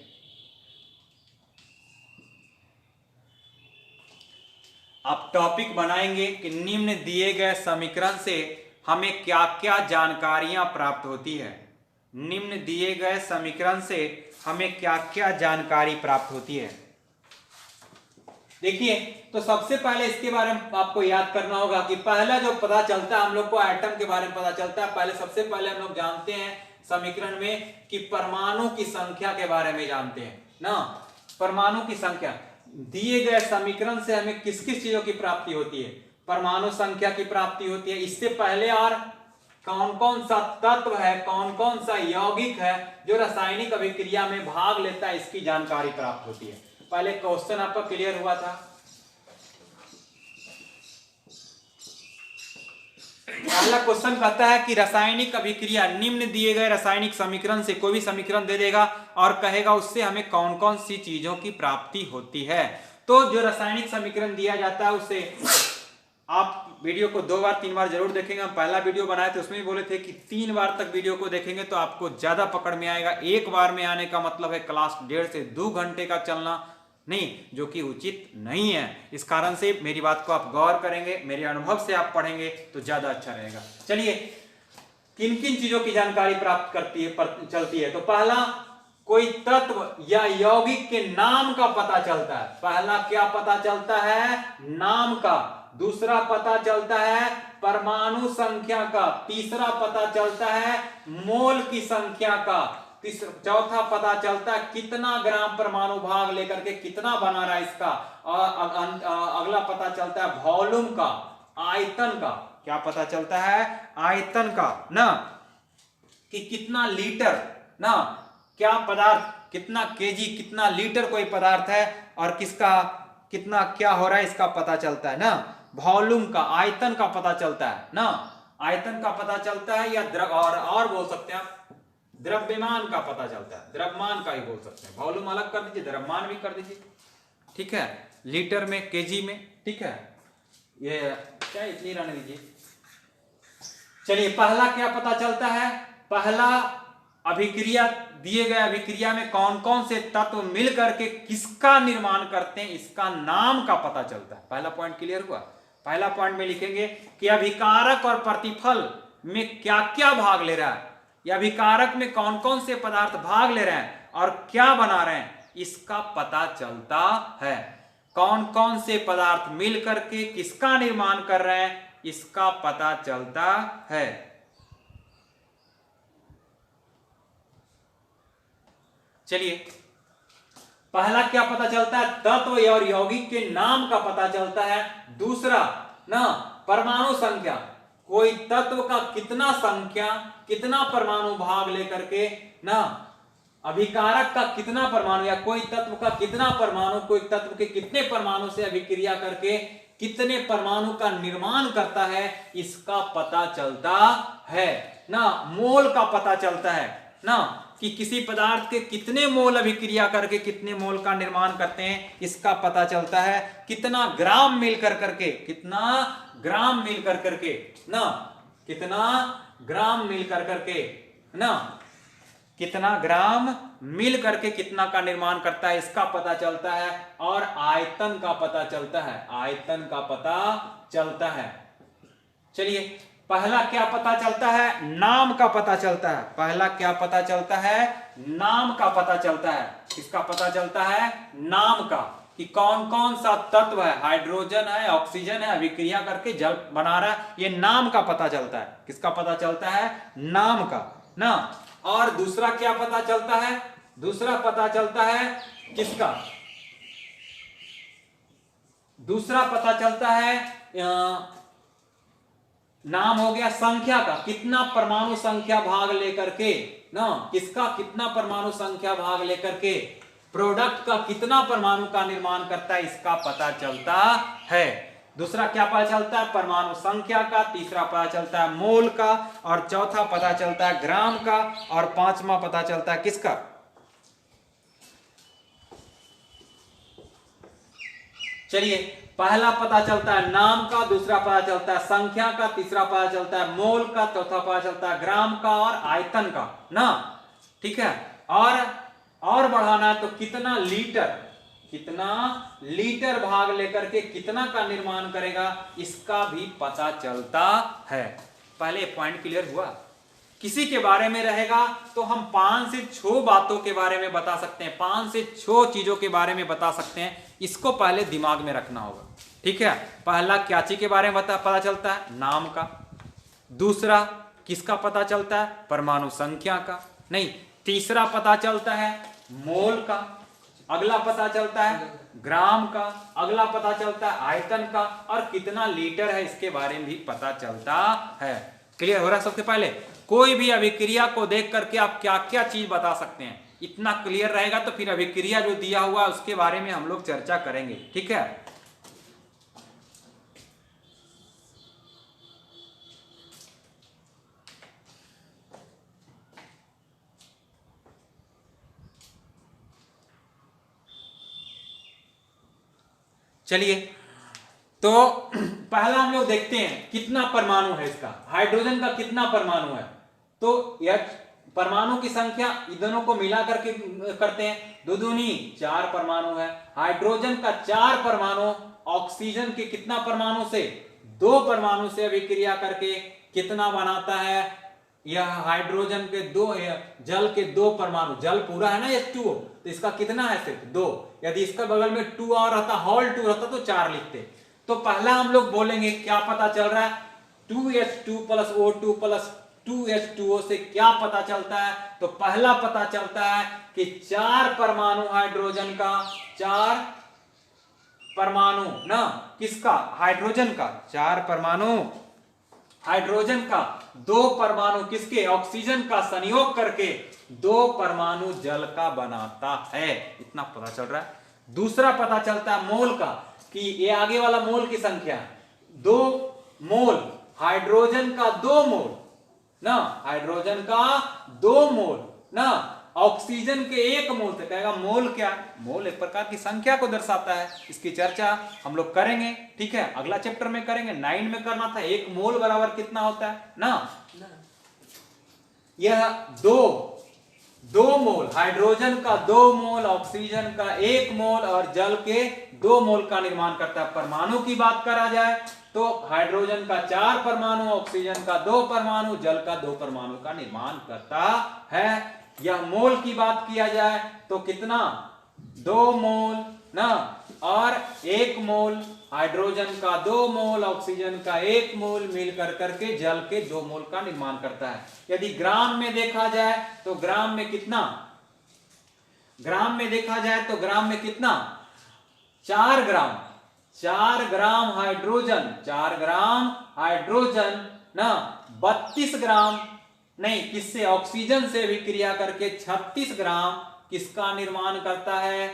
आप टॉपिक बनाएंगे कि निम्न दिए गए समीकरण से हमें क्या क्या जानकारियां प्राप्त होती है। निम्न दिए गए समीकरण से हमें क्या क्या जानकारी प्राप्त होती है। देखिए तो सबसे पहले इसके बारे में आपको याद करना होगा कि पहला जो पता चलता है हम लोग को एटम के बारे में पता चलता है। पहले सबसे पहले हम लोग जानते हैं समीकरण में कि परमाणु की संख्या के बारे में जानते हैं ना। परमाणु की संख्या दिए गए समीकरण से हमें किस किस चीजों की प्राप्ति होती है, परमाणु संख्या की प्राप्ति होती है। इससे पहले और कौन कौन सा तत्व है, कौन कौन सा यौगिक है जो रासायनिक अभिक्रिया में भाग लेता है, इसकी जानकारी प्राप्त होती है। पहले क्वेश्चन आपका क्लियर हुआ था पहला क्वेश्चन कहता है कि रासायनिक अभिक्रिया निम्न दिए गए रासायनिक समीकरण से कोई भी समीकरण दे देगा और कहेगा उससे हमें कौन कौन सी चीजों की प्राप्ति होती है। तो जो रासायनिक समीकरण दिया जाता है उसे आप वीडियो को 2 बार 3 बार जरूर देखेंगे। हम पहला वीडियो बनाए थे उसमें भी बोले थे कि 3 बार तक वीडियो को देखेंगे तो आपको ज्यादा पकड़ में आएगा। एक बार में आने का मतलब है क्लास 1.5 से 2 घंटे का चलना नहीं, जो कि उचित नहीं है। इस कारण से मेरी बात को आप गौर करेंगे, मेरे अनुभव से आप पढ़ेंगे तो ज्यादा अच्छा रहेगा। चलिए, किन किन चीजों की जानकारी प्राप्त करती है चलती है। तो पहला, कोई तत्व या यौगिक के नाम का पता चलता है। पहला क्या पता चलता है? नाम का। दूसरा पता चलता है परमाणु संख्या का। तीसरा पता चलता है मोल की संख्या का। चौथा पता चलता है कितना ग्राम परमाणु भाग लेकर के कितना बना रहा है इसका। और अगला पता चलता है वॉल्यूम का, आयतन का। क्या पता चलता है? आयतन का ना, कि कितना लीटर ना, क्या पदार्थ कितना केजी कितना लीटर कोई पदार्थ है और किसका कितना क्या हो रहा है इसका पता चलता है ना। वॉल्यूम का, आयतन का पता चलता है ना, आयतन का पता चलता है। या द्रव और बोल सकते हैं आप, द्रव्यमान का पता चलता है, द्रव्यमान का ही बोल सकते हैं। वॉल्यूम अलग कर दीजिए, द्रव्यमान भी कर दीजिए, ठीक है। लीटर में, केजी में, ठीक है। ये क्या इतनी रहने दीजिए। चलिए, पहला क्या पता चलता है? पहला अभिक्रिया, दिए गए अभिक्रिया में कौन कौन से तत्व मिल करके किसका निर्माण करते हैं इसका नाम का पता चलता है। पहला पॉइंट क्लियर हुआ। पहला पॉइंट में लिखेंगे कि अभिकारक और प्रतिफल में क्या क्या भाग ले रहा है, या अभिकारक में कौन कौन से पदार्थ भाग ले रहे हैं और क्या बना रहे हैं, इसका पता चलता है। कौन कौन से पदार्थ मिल करके किसका निर्माण कर रहे हैं इसका पता चलता है। चलिए, पहला क्या पता चलता है? तत्व और यौगिक के नाम का पता चलता है। दूसरा ना, परमाणु संख्या, कोई तत्व का कितना संख्या, कितना परमाणु भाग लेकर के ना, अभिकारक का कितना परमाणु या कोई तत्व का कितना परमाणु, कोई तत्व के कितने परमाणु से अभिक्रिया करके कितने परमाणु का निर्माण करता है इसका पता चलता है ना। मोल का पता चलता है ना, कि किसी पदार्थ के कितने मोल अभिक्रिया करके कितने मोल का निर्माण करते हैं इसका पता चलता है। कितना ग्राम मिलकर करके, कितना ग्राम मिलकर करके ना, कितना ग्राम मिलकर करके ना, कितना ग्राम मिल करके कितना का निर्माण करता है इसका पता चलता है। और आयतन का पता चलता है, आयतन का पता चलता है। चलिए, पहला क्या पता चलता है? नाम का पता चलता है। पहला क्या पता चलता है? नाम का पता चलता है। किसका पता चलता है? नाम का, कि कौन कौन सा तत्व है, हाइड्रोजन है, ऑक्सीजन है, अभिक्रिया करके जल बना रहा है, ये नाम का पता चलता है। किसका पता चलता है? नाम का ना। और दूसरा क्या पता चलता है? दूसरा पता चलता है किसका? दूसरा पता चलता है नाम हो गया संख्या का, कितना परमाणु संख्या भाग लेकर के ना, किसका कितना परमाणु संख्या भाग लेकर के प्रोडक्ट का कितना परमाणु का निर्माण करता है इसका पता चलता है। दूसरा क्या पता चलता है? परमाणु संख्या का। तीसरा पता चलता है मोल का, और चौथा पता चलता है ग्राम का, और पांचवा पता चलता है किसका? चलिए, पहला पता चलता है नाम का, दूसरा पता चलता है संख्या का, तीसरा पता चलता है मोल का, चौथा पता चलता है ग्राम का और आयतन का ना, ठीक है। और बढ़ाना है तो कितना लीटर भाग लेकर के कितना का निर्माण करेगा इसका भी पता चलता है। पहले पॉइंट क्लियर हुआ। किसी के बारे में रहेगा तो हम 5 से 6 बातों के बारे में बता सकते हैं, 5 से 6 चीजों के बारे में बता सकते हैं। इसको पहले दिमाग में रखना होगा, ठीक है। पहला क्या चीज के बारे में पता चलता है? नाम का। दूसरा किसका पता चलता है? परमाणु संख्या का। नहीं, तीसरा पता चलता है मोल का, अगला पता चलता है ग्राम का, अगला पता चलता है आयतन का, और कितना लीटर है इसके बारे में भी पता चलता है। क्लियर हो रहा है? सबसे पहले कोई भी अभिक्रिया को देख करके आप क्या क्या चीज बता सकते हैं, इतना क्लियर रहेगा तो फिर अभिक्रिया जो दिया हुआ है उसके बारे में हम लोग चर्चा करेंगे, ठीक है। चलिए, तो पहला हम लोग देखते हैं कितना परमाणु है इसका, हाइड्रोजन का कितना परमाणु है। तो यह परमाणु की संख्या इन दोनों को मिला करके करते हैं, दो दूनी 4 परमाणु है। हाइड्रोजन का 4 परमाणु ऑक्सीजन के कितना परमाणु से, 2 परमाणु से अभिक्रिया करके कितना बनाता है, यह हाइड्रोजन के 2, जल के 2 परमाणु, जल पूरा है ना H2O, तो इसका कितना है, सिर्फ 2। यदि इसका बगल में 2 और रहता, होल 2 रहता तो 4 लिखते। तो पहला हम लोग बोलेंगे क्या पता चल रहा है, 2H2 plus O2 plus 2H2O से क्या पता चलता है। तो पहला पता चलता है कि 4 परमाणु हाइड्रोजन का, 4 परमाणु ना किसका, हाइड्रोजन का, 4 परमाणु हाइड्रोजन का, 2 परमाणु किसके, ऑक्सीजन का संयोग करके 2 परमाणु जल का बनाता है। इतना पता चल रहा है। दूसरा पता चलता है मोल का, कि ये आगे वाला मोल की संख्या 2 मोल, हाइड्रोजन का 2 मोल ना, हाइड्रोजन का 2 मोल ना, ऑक्सीजन के 1 मोल से। कहेगा मोल क्या, मोल एक प्रकार की संख्या को दर्शाता है। इसकी चर्चा हम लोग करेंगे, ठीक है, अगला चैप्टर में करेंगे। 9 में करना था, 1 मोल बराबर कितना होता है ना, यह 2 मोल, हाइड्रोजन का 2 मोल, ऑक्सीजन का 1 मोल और जल के 2 मोल का निर्माण करता है। परमाणु की बात करा जाए तो हाइड्रोजन का 4 परमाणु, ऑक्सीजन का 2 परमाणु, जल का 2 परमाणु का निर्माण करता है। यह मोल की बात किया जाए तो कितना, 2 मोल ना, और 1 मोल, हाइड्रोजन का 2 मोल, ऑक्सीजन का 1 मोल मिलकर करके जल के 2 मोल का निर्माण करता है। यदि ग्राम में देखा जाए तो ग्राम में कितना, ग्राम में देखा जाए तो ग्राम में कितना, 4 ग्राम, 4 ग्राम हाइड्रोजन, 4 ग्राम हाइड्रोजन ना, 32 ग्राम नहीं, किससे, ऑक्सीजन से भी क्रिया करके 36 ग्राम किसका निर्माण करता है,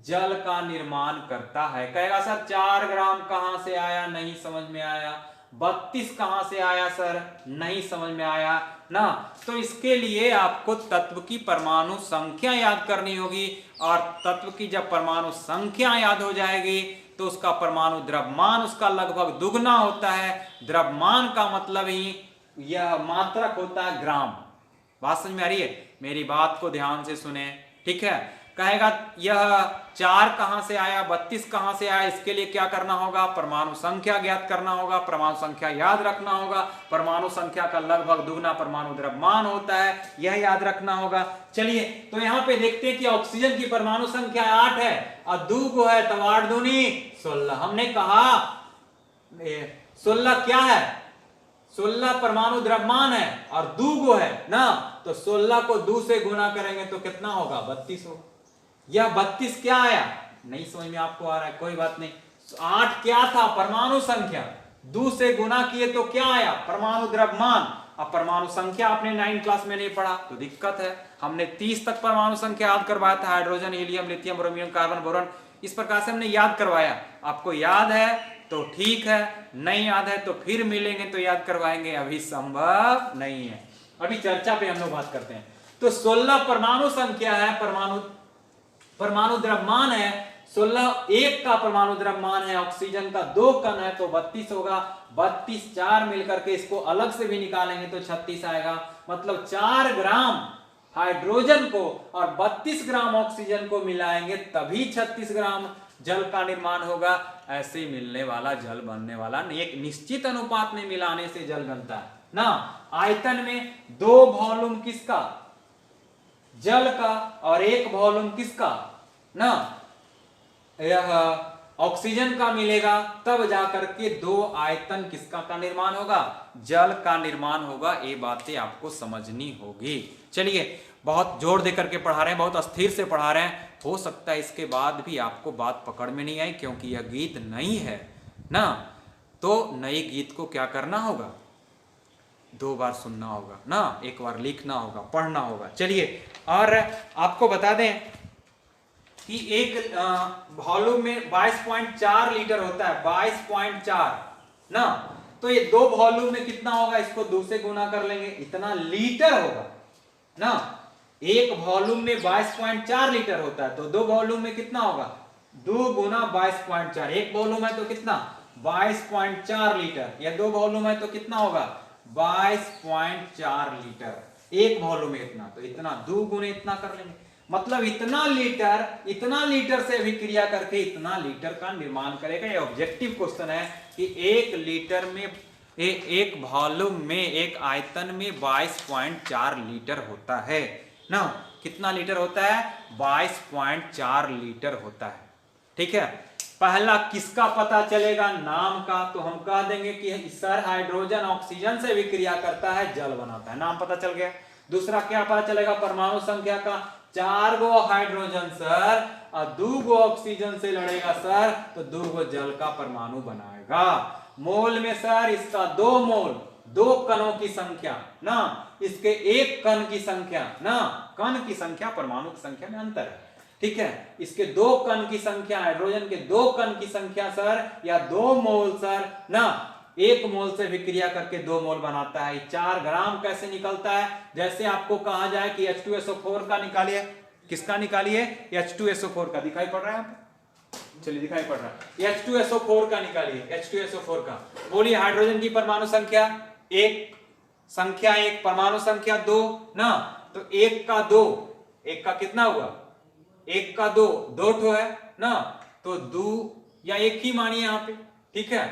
जल का निर्माण करता है। कहेगा सर 4 ग्राम कहां से आया, नहीं समझ में आया। 32 कहां से आया सर, नहीं समझ में आया ना। तो इसके लिए आपको तत्व की परमाणु संख्या याद करनी होगी, और तत्व की जब परमाणु संख्या याद हो जाएगी तो उसका परमाणु द्रव्यमान उसका लगभग दुगना होता है। द्रव्यमान का मतलब ही यह मात्रक होता है ग्राम। बात समझ में आ रही है, मेरी बात को ध्यान से सुने, ठीक है। कहेगा यह 4 कहां से आया, 32 कहां से आया, इसके लिए क्या करना होगा, परमाणु संख्या ज्ञात करना होगा, परमाणु संख्या याद रखना होगा। परमाणु संख्या का लगभग दुगना परमाणु द्रव्यमान होता है, यह याद रखना होगा। चलिए, तो यहां पे देखते हैं कि ऑक्सीजन की परमाणु संख्या 8 है और 2 को है, तो 8 दूनी 16। हमने कहा 16 क्या है, 16 परमाणु द्रव्यमान है और 2 गो है ना, तो 16 को 2 से गुना करेंगे तो कितना होगा, 32 होगा। यह 32 क्या आया, नहीं समझ में आपको आ रहा है, कोई बात नहीं। 8 क्या था, परमाणु संख्या, 2 से गुना किए तो क्या आया, परमाणु द्रव्यमान। अब परमाणु संख्या आपने 9 क्लास में नहीं पढ़ा तो दिक्कत है। हमने 30 तक परमाणु संख्या याद करवाया था, hydrogen, helium, lithium, ब्रोमियम, carbon, boron, इस प्रकार से हमने याद करवाया। आपको याद है तो ठीक है, नहीं याद है तो फिर मिलेंगे तो याद करवाएंगे, अभी संभव नहीं है। अभी चर्चा पे हम लोग बात करते हैं। तो 16 परमाणु संख्या है, परमाणु द्रव्यमान है 16, 1 का परमाणु द्रव्यमान है, ऑक्सीजन का 2 कण है तो 32 होगा। 32 4 मिलकर के इसको अलग से भी निकालेंगे तो 36 आएगा। मतलब 4 ग्राम हाइड्रोजन को और 32 ग्राम ऑक्सीजन को मिलाएंगे तभी 36 ग्राम जल का निर्माण होगा। ऐसे मिलने वाला जल बनने वाला नहीं, एक निश्चित अनुपात में मिलाने से जल बनता है ना। आयतन में 2 वॉल्यूम किसका, जल का, और 1 वॉल्यूम किसका ना, यह ऑक्सीजन का मिलेगा, तब जाकर के 2 आयतन किसका का निर्माण होगा, जल का निर्माण होगा। ये बातें आपको समझनी होगी। चलिए, बहुत जोर देकर के पढ़ा रहे हैं, बहुत अस्थिर से पढ़ा रहे हैं, हो सकता है इसके बाद भी आपको बात पकड़ में नहीं आई, क्योंकि यह गीत नई है ना। तो नई गीत को क्या करना होगा, 2 बार सुनना होगा ना, 1 बार लिखना होगा, पढ़ना होगा। चलिए, और आपको बता दें कि एक वॉल्यूम में 22.4 लीटर होता है, 22.4 ना। तो ये 2 वॉल्यूम में कितना होगा, इसको 2 से गुना कर लेंगे, इतना लीटर होगा ना। एक वॉल्यूम में 22.4 लीटर होता है, तो 2 वॉल्यूम में कितना होगा, 2 गुना 22.4, एक वॉल्यूम है तो कितना 22.4 लीटर, या 2 वॉल्यूम है तो कितना होगा 22.4 लीटर, एक वॉल्यूम में इतना, तो इतना 2 गुने इतना कर लेंगे, मतलब इतना लीटर से अभिक्रिया करके इतना लीटर का निर्माण करेगा। ये ऑब्जेक्टिव क्वेश्चन है कि 1 लीटर में एक वॉल्यूम में एक आयतन में 22.4 लीटर होता है ना, कितना लीटर होता है 22.4 लीटर होता है। ठीक है, पहला किसका पता चलेगा, नाम का, तो हम कह देंगे कि सर हाइड्रोजन ऑक्सीजन से विक्रिया करता है, जल बनाता है, नाम पता चल गया। दूसरा क्या पता चलेगा, परमाणु संख्या का, 4 गो हाइड्रोजन सर और 2 गो ऑक्सीजन से लड़ेगा सर, तो 2 गो जल का परमाणु बनाएगा। मोल में सर इसका 2 मोल, 2 कणों की संख्या ना, इसके 1 कण की संख्या ना, कण की संख्या परमाणु की संख्या में अंतर है। ठीक है, इसके 2 कण की संख्या, हाइड्रोजन के 2 कण की संख्या सर, या 2 मोल सर ना, 1 मोल से विक्रिया करके 2 मोल बनाता है। 4 ग्राम कैसे निकलता है, जैसे आपको कहा जाए कि H2SO4 का निकालिए, किसका निकालिए, H2SO4 का, दिखाई पड़ रहा है आपको, चलिए दिखाई पड़ रहा है, H2SO4 का निकालिए, H2SO4 का, बोलिए हाइड्रोजन की परमाणु संख्या 1, संख्या 1, परमाणु संख्या 2 ना, तो 1 का 2, 1 का कितना हुआ, 1 का 2, 2 ठो है ना, तो 2 या 1 ही मानिए यहाँ पे। ठीक है,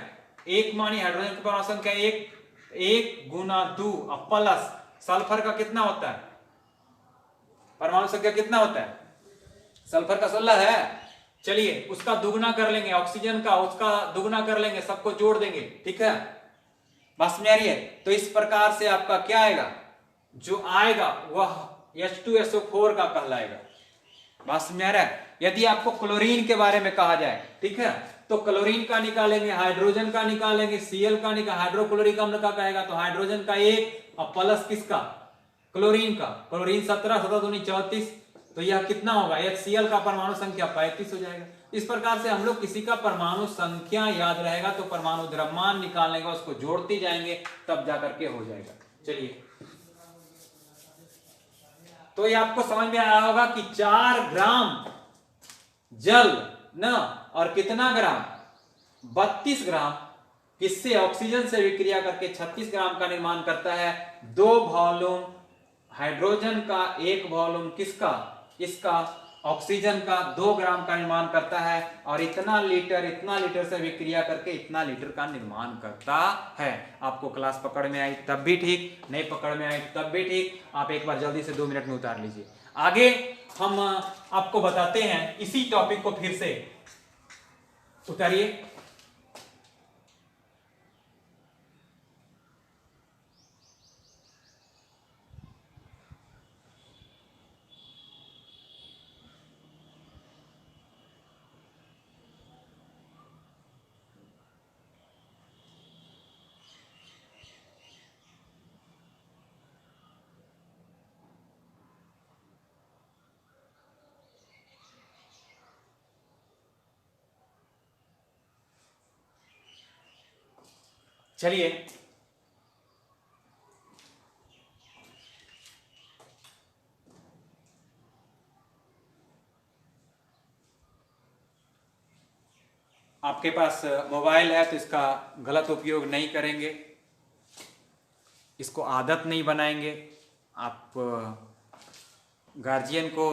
1 मानिए, हाइड्रोजन की परमाणु संख्या 1, 1 गुना 2 प्लस सल्फर का कितना होता है, परमाणु संख्या कितना होता है, सल्फर का 16 है, चलिए उसका दुगना कर लेंगे, ऑक्सीजन का उसका दुगना कर लेंगे, सबको जोड़ देंगे। ठीक है, बस में आ रही है, तो इस प्रकार से आपका क्या आएगा, जो आएगा वह H2SO4 का कहलाएगा। बस में आ रहा है। यदि आपको क्लोरीन के बारे में कहा जाए, ठीक है, तो क्लोरीन का निकालेंगे, हाइड्रोजन का निकालेंगे, Cl का निकाल, हाइड्रोक्लोरिक अम्ल का कहेगा, तो हाइड्रोजन का 1 और प्लस किसका, क्लोरीन का, क्लोरीन 17, 17 दूनी 34, तो यह कितना होगा, HCl का परमाणु संख्या 35 हो जाएगा। इस प्रकार से हम लोग किसी का परमाणु संख्या याद रहेगा तो परमाणु द्रव्यमान निकालने का, उसको जोड़ते जाएंगे तब जाकर के हो जाएगा। चलिए, तो ये आपको समझ में आया होगा कि 4 ग्राम जल न, और कितना ग्राम 32 ग्राम किससे, ऑक्सीजन से विक्रिया करके 36 ग्राम का निर्माण करता है। 2 वॉल्यूम हाइड्रोजन का, 1 वॉल्यूम किसका, इसका, ऑक्सीजन का 2 ग्राम का निर्माण करता है, और इतना लीटर से विक्रिया करके इतना लीटर का निर्माण करता है। आपको क्लास पकड़ में आई तब भी ठीक, नहीं पकड़ में आई तब भी ठीक, आप एक बार जल्दी से 2 मिनट में उतार लीजिए। आगे हम आपको बताते हैं इसी टॉपिक को, फिर से उतारिए। चलिए, आपके पास मोबाइल है तो इसका गलत उपयोग नहीं करेंगे, इसको आदत नहीं बनाएंगे। आप गार्जियन को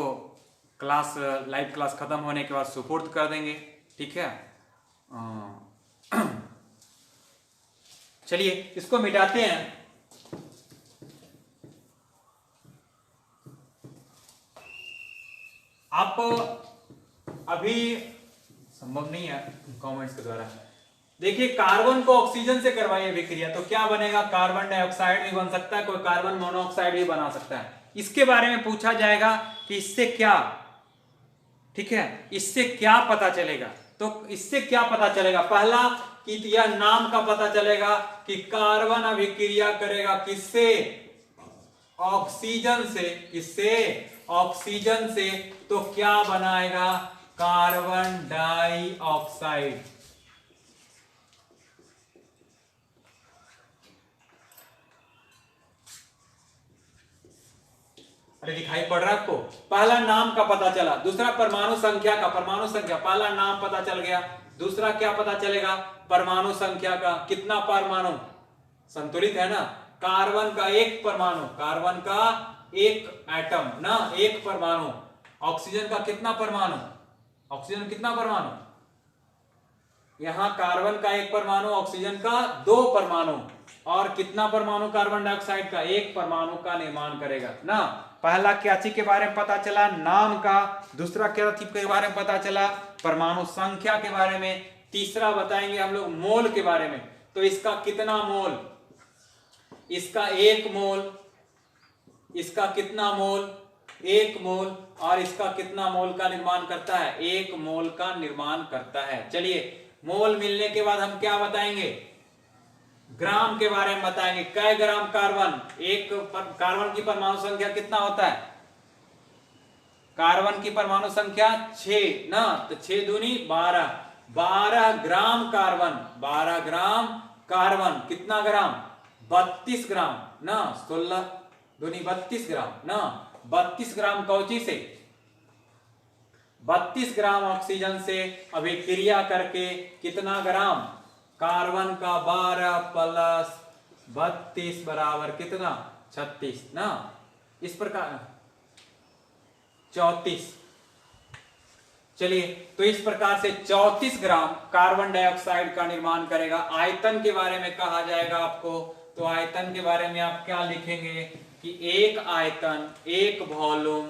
क्लास, लाइव क्लास खत्म होने के बाद सुपुर्द कर देंगे। ठीक है, चलिए इसको मिटाते हैं। आप अभी संभव नहीं है कमेंट्स के द्वारा, देखिए कार्बन को ऑक्सीजन से करवाइए विक्रिया, तो क्या बनेगा, कार्बन डाइऑक्साइड भी बन सकता है, कोई कार्बन मोनोऑक्साइड भी बना सकता है। इसके बारे में पूछा जाएगा कि इससे क्या, ठीक है, इससे क्या पता चलेगा, तो इससे क्या पता चलेगा, पहला कि यह नाम का पता चलेगा कि कार्बन अभिक्रिया करेगा किससे, ऑक्सीजन से, किससे, ऑक्सीजन से, तो क्या बनाएगा, कार्बन डाइऑक्साइड। अरे दिखाई पड़ रहा है आपको? पहला नाम का पता चला, दूसरा परमाणु संख्या का, परमाणु संख्या, पहला नाम पता चल गया, दूसरा क्या पता चलेगा? परमाणु संख्या का। कितना परमाणु? संतुलित है ना। कार्बन का एक परमाणु, कार्बन का एक एटम ना, एक परमाणु। ऑक्सीजन का कितना परमाणु? ऑक्सीजन कितना परमाणु? यहां कार्बन का एक परमाणु, ऑक्सीजन का 2 परमाणु। और कितना परमाणु कार्बन डाइऑक्साइड का? 1 परमाणु का निर्माण करेगा ना। पहला क्या चीज के बारे में पता चला? नाम का। दूसरा क्या चीज के बारे में पता चला? परमाणु संख्या के बारे में। तीसरा बताएंगे हम लोग मोल के बारे में। तो इसका कितना मोल? इसका 1 मोल। इसका कितना मोल? 1 मोल। और इसका कितना मोल का निर्माण करता है? 1 मोल का निर्माण करता है। चलिए, मोल मिलने के बाद हम क्या बताएंगे? ग्राम के बारे में बताएंगे। कै ग्राम कार्बन? कार्बन की परमाणु संख्या कितना होता है? कार्बन की परमाणु संख्या 6 ना, तो 6 दूनी 12, 12 ग्राम कार्बन, 12 ग्राम कार्बन। कितना ग्राम? 32 ग्राम ना, 16 दूनी 32 ग्राम ना। 32 ग्राम कौची से? 32 ग्राम ऑक्सीजन से अभिक्रिया करके कितना ग्राम? कार्बन का 12 प्लस 32 बराबर कितना? 36 ना। इस प्रकार 34। चलिए, तो इस प्रकार से 34 ग्राम कार्बन डाइऑक्साइड का निर्माण करेगा। आयतन के बारे में कहा जाएगा आपको, तो आयतन के बारे में आप क्या लिखेंगे कि एक आयतन, एक वॉल्यूम,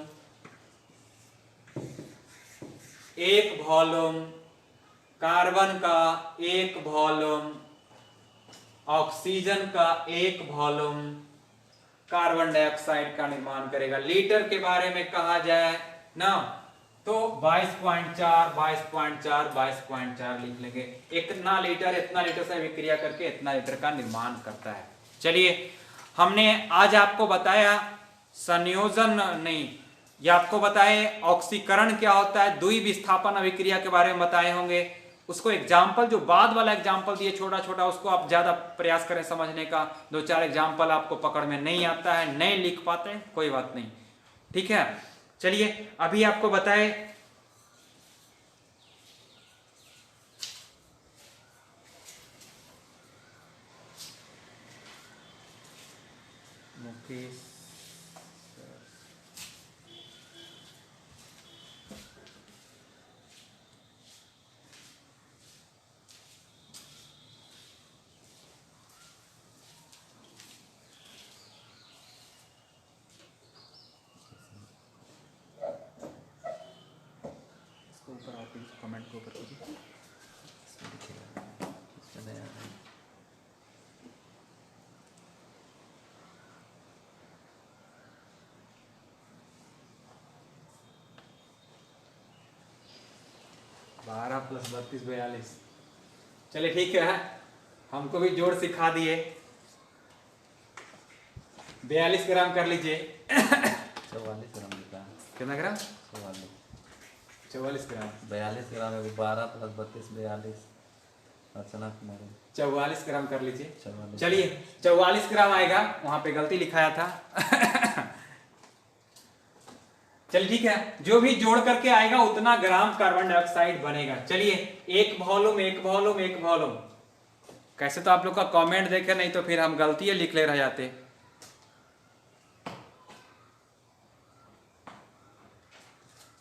एक वॉल्यूम कार्बन का, एक वॉल्यूम ऑक्सीजन का, एक वॉल्यूम कार्बन डाइऑक्साइड का निर्माण करेगा। लीटर के बारे में कहा जाए ना, तो 22.4, 22.4, 22.4 लिख लेंगे। इतना लीटर से विक्रिया करके इतना लीटर का निर्माण करता है। चलिए, हमने आज आपको बताया संयोजन नहीं, ये आपको बताए ऑक्सीकरण क्या होता है, द्वि विस्थापन अभिक्रिया के बारे में बताए होंगे। उसको एग्जाम्पल, जो बाद वाला एग्जाम्पल दिए छोटा छोटा, उसको आप ज्यादा प्रयास करें समझने का। 2-4 एग्जाम्पल आपको पकड़ में नहीं आता है, नहीं लिख पाते हैं, कोई बात नहीं, ठीक है। चलिए, अभी आपको बताए मुकेश ऊपर आप कमेंट के ऊपर कीजिए। इसमें दिखेगा, इसमें नया है। बारह प्लस 32 42। चलिए ठीक है, हमको भी जोड़ सिखा दिए। 42 ग्राम कर लीजिए। 44 ग्राम लिखा है। कितना ग्राम? 44 ग्राम। 42 ग्राम है, 12 प्लस 32 42। रचना कुमारी 44 ग्राम कर लीजिए। 44। चलिए, 44 ग्राम आएगा, वहां पे गलती लिखाया था। चलिए ठीक है, जो भी जोड़ करके आएगा उतना ग्राम कार्बन डाइऑक्साइड बनेगा। चलिए, एक वॉल्यूम, एक वॉल्यूम, एक वॉल्यूम। कैसे तो आप लोग का कमेंट देखे, नहीं तो फिर हम गलती लिख ले रह जाते।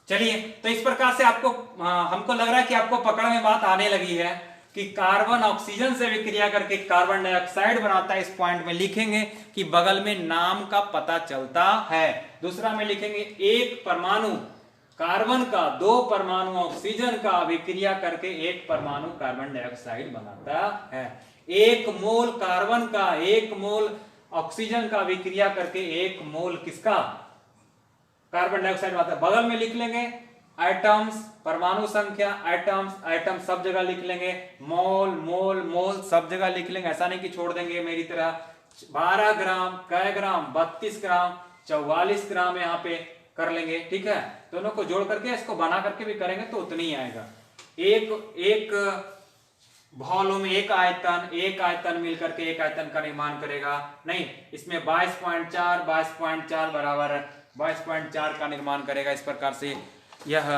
चलिए, तो इस प्रकार से आपको हमको लग रहा है कि आपको पकड़ में बात आने लगी है कि कार्बन ऑक्सीजन से विक्रिया करके कार्बन डाइऑक्साइड बनाता है। इस पॉइंट में लिखेंगे कि बगल में नाम का पता चलता है। दूसरा में लिखेंगे एक परमाणु कार्बन का, 2 परमाणु ऑक्सीजन का विक्रिया करके 1 परमाणु कार्बन डाइऑक्साइड बनाता है। 1 मोल कार्बन का, 1 मोल ऑक्सीजन का विक्रिया करके 1 मोल किसका? कार्बन डाइऑक्साइड बनाता है। बगल में लिख लेंगे एटम्स, परमाणु संख्या, एटम्स, एटम सब जगह लिख लेंगे। मोल, मोल, मोल सब जगह लिख लेंगे, ऐसा नहीं कि छोड़ देंगे मेरी तरह। 12 ग्राम, कै ग्राम? 32 ग्राम, 44 ग्राम यहाँ पे कर लेंगे, ठीक है। दोनों को जोड़ करके इसको बना करके भी करेंगे तो उतनी ही आएगा। एक वॉल्यूम, एक आयतन मिलकर के एक आयतन का निर्माण करेगा। नहीं, इसमें 22.4 बराबर 22.4 का निर्माण करेगा। इस प्रकार से यह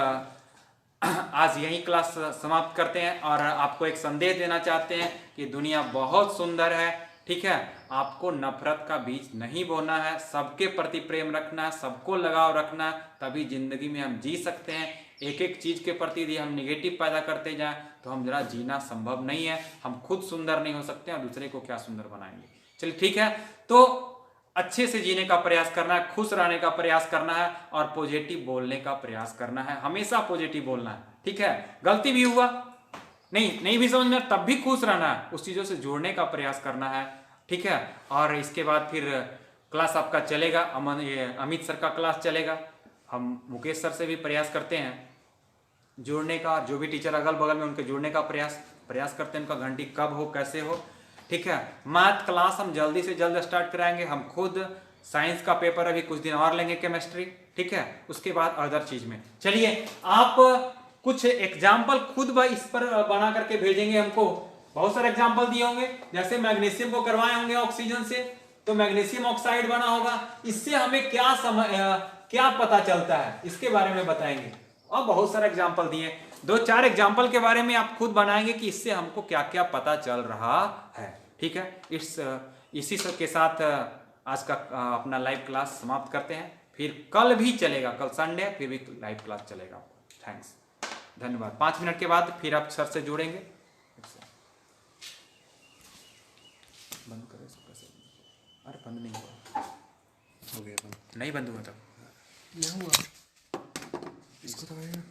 आज यही क्लास समाप्त करते हैं और आपको एक संदेश देना चाहते हैं कि दुनिया बहुत सुंदर है, ठीक है। आपको नफरत का बीज नहीं बोना है, सबके प्रति प्रेम रखना है, सबको लगाव रखना है, तभी जिंदगी में हम जी सकते हैं। एक एक चीज के प्रति यदि हम निगेटिव पैदा करते जाएं तो हम जरा जीना संभव नहीं है। हम खुद सुंदर नहीं हो सकते और दूसरे को क्या सुंदर बनाएंगे। चलिए ठीक है, तो अच्छे से जीने का प्रयास करना है, खुश रहने का प्रयास करना है और पॉजिटिव बोलने का प्रयास करना है। हमेशा पॉजिटिव बोलना है, ठीक है। गलती भी हुआ, नहीं भी समझ में, तब भी खुश रहना है, उस चीजों से जोड़ने का प्रयास करना है, ठीक है। और इसके बाद फिर क्लास आपका चलेगा, अमित सर का क्लास चलेगा। हम मुकेश सर से भी प्रयास करते हैं जोड़ने का, जो भी टीचर अगल बगल में उनके जोड़ने का प्रयास करते हैं, उनका घंटी कब हो कैसे हो, ठीक है। मैथ क्लास हम जल्दी से जल्द स्टार्ट कराएंगे। हम खुद साइंस का पेपर अभी कुछ दिन और लेंगे, केमिस्ट्री, ठीक है। उसके बाद अदर चीज में चलिए आप कुछ एग्जाम्पल खुद इस पर बना करके भेजेंगे हमको। बहुत सारे एग्जाम्पल दिए होंगे, जैसे मैग्नीशियम को करवाए होंगे ऑक्सीजन से, तो मैग्नीशियम ऑक्साइड बना होगा, इससे हमें क्या पता चलता है, इसके बारे में बताएंगे। और बहुत सारे एग्जाम्पल दिए, 2-4 एग्जाम्पल के बारे में आप खुद बनाएंगे कि इससे हमको क्या क्या पता चल रहा है, ठीक है। इसी सब के साथ आज का अपना लाइव क्लास समाप्त करते हैं। फिर कल भी चलेगा, कल संडे फिर भी लाइव क्लास चलेगा। थैंक्स, धन्यवाद। 5 मिनट के बाद फिर आप सर से जुड़ेंगे। बंद करो इसको कैसे? अरे बंद नहीं हुआ, हो गया बंद। नहीं बंद हुआ तब नहीं हुआ, इसको दबाइए।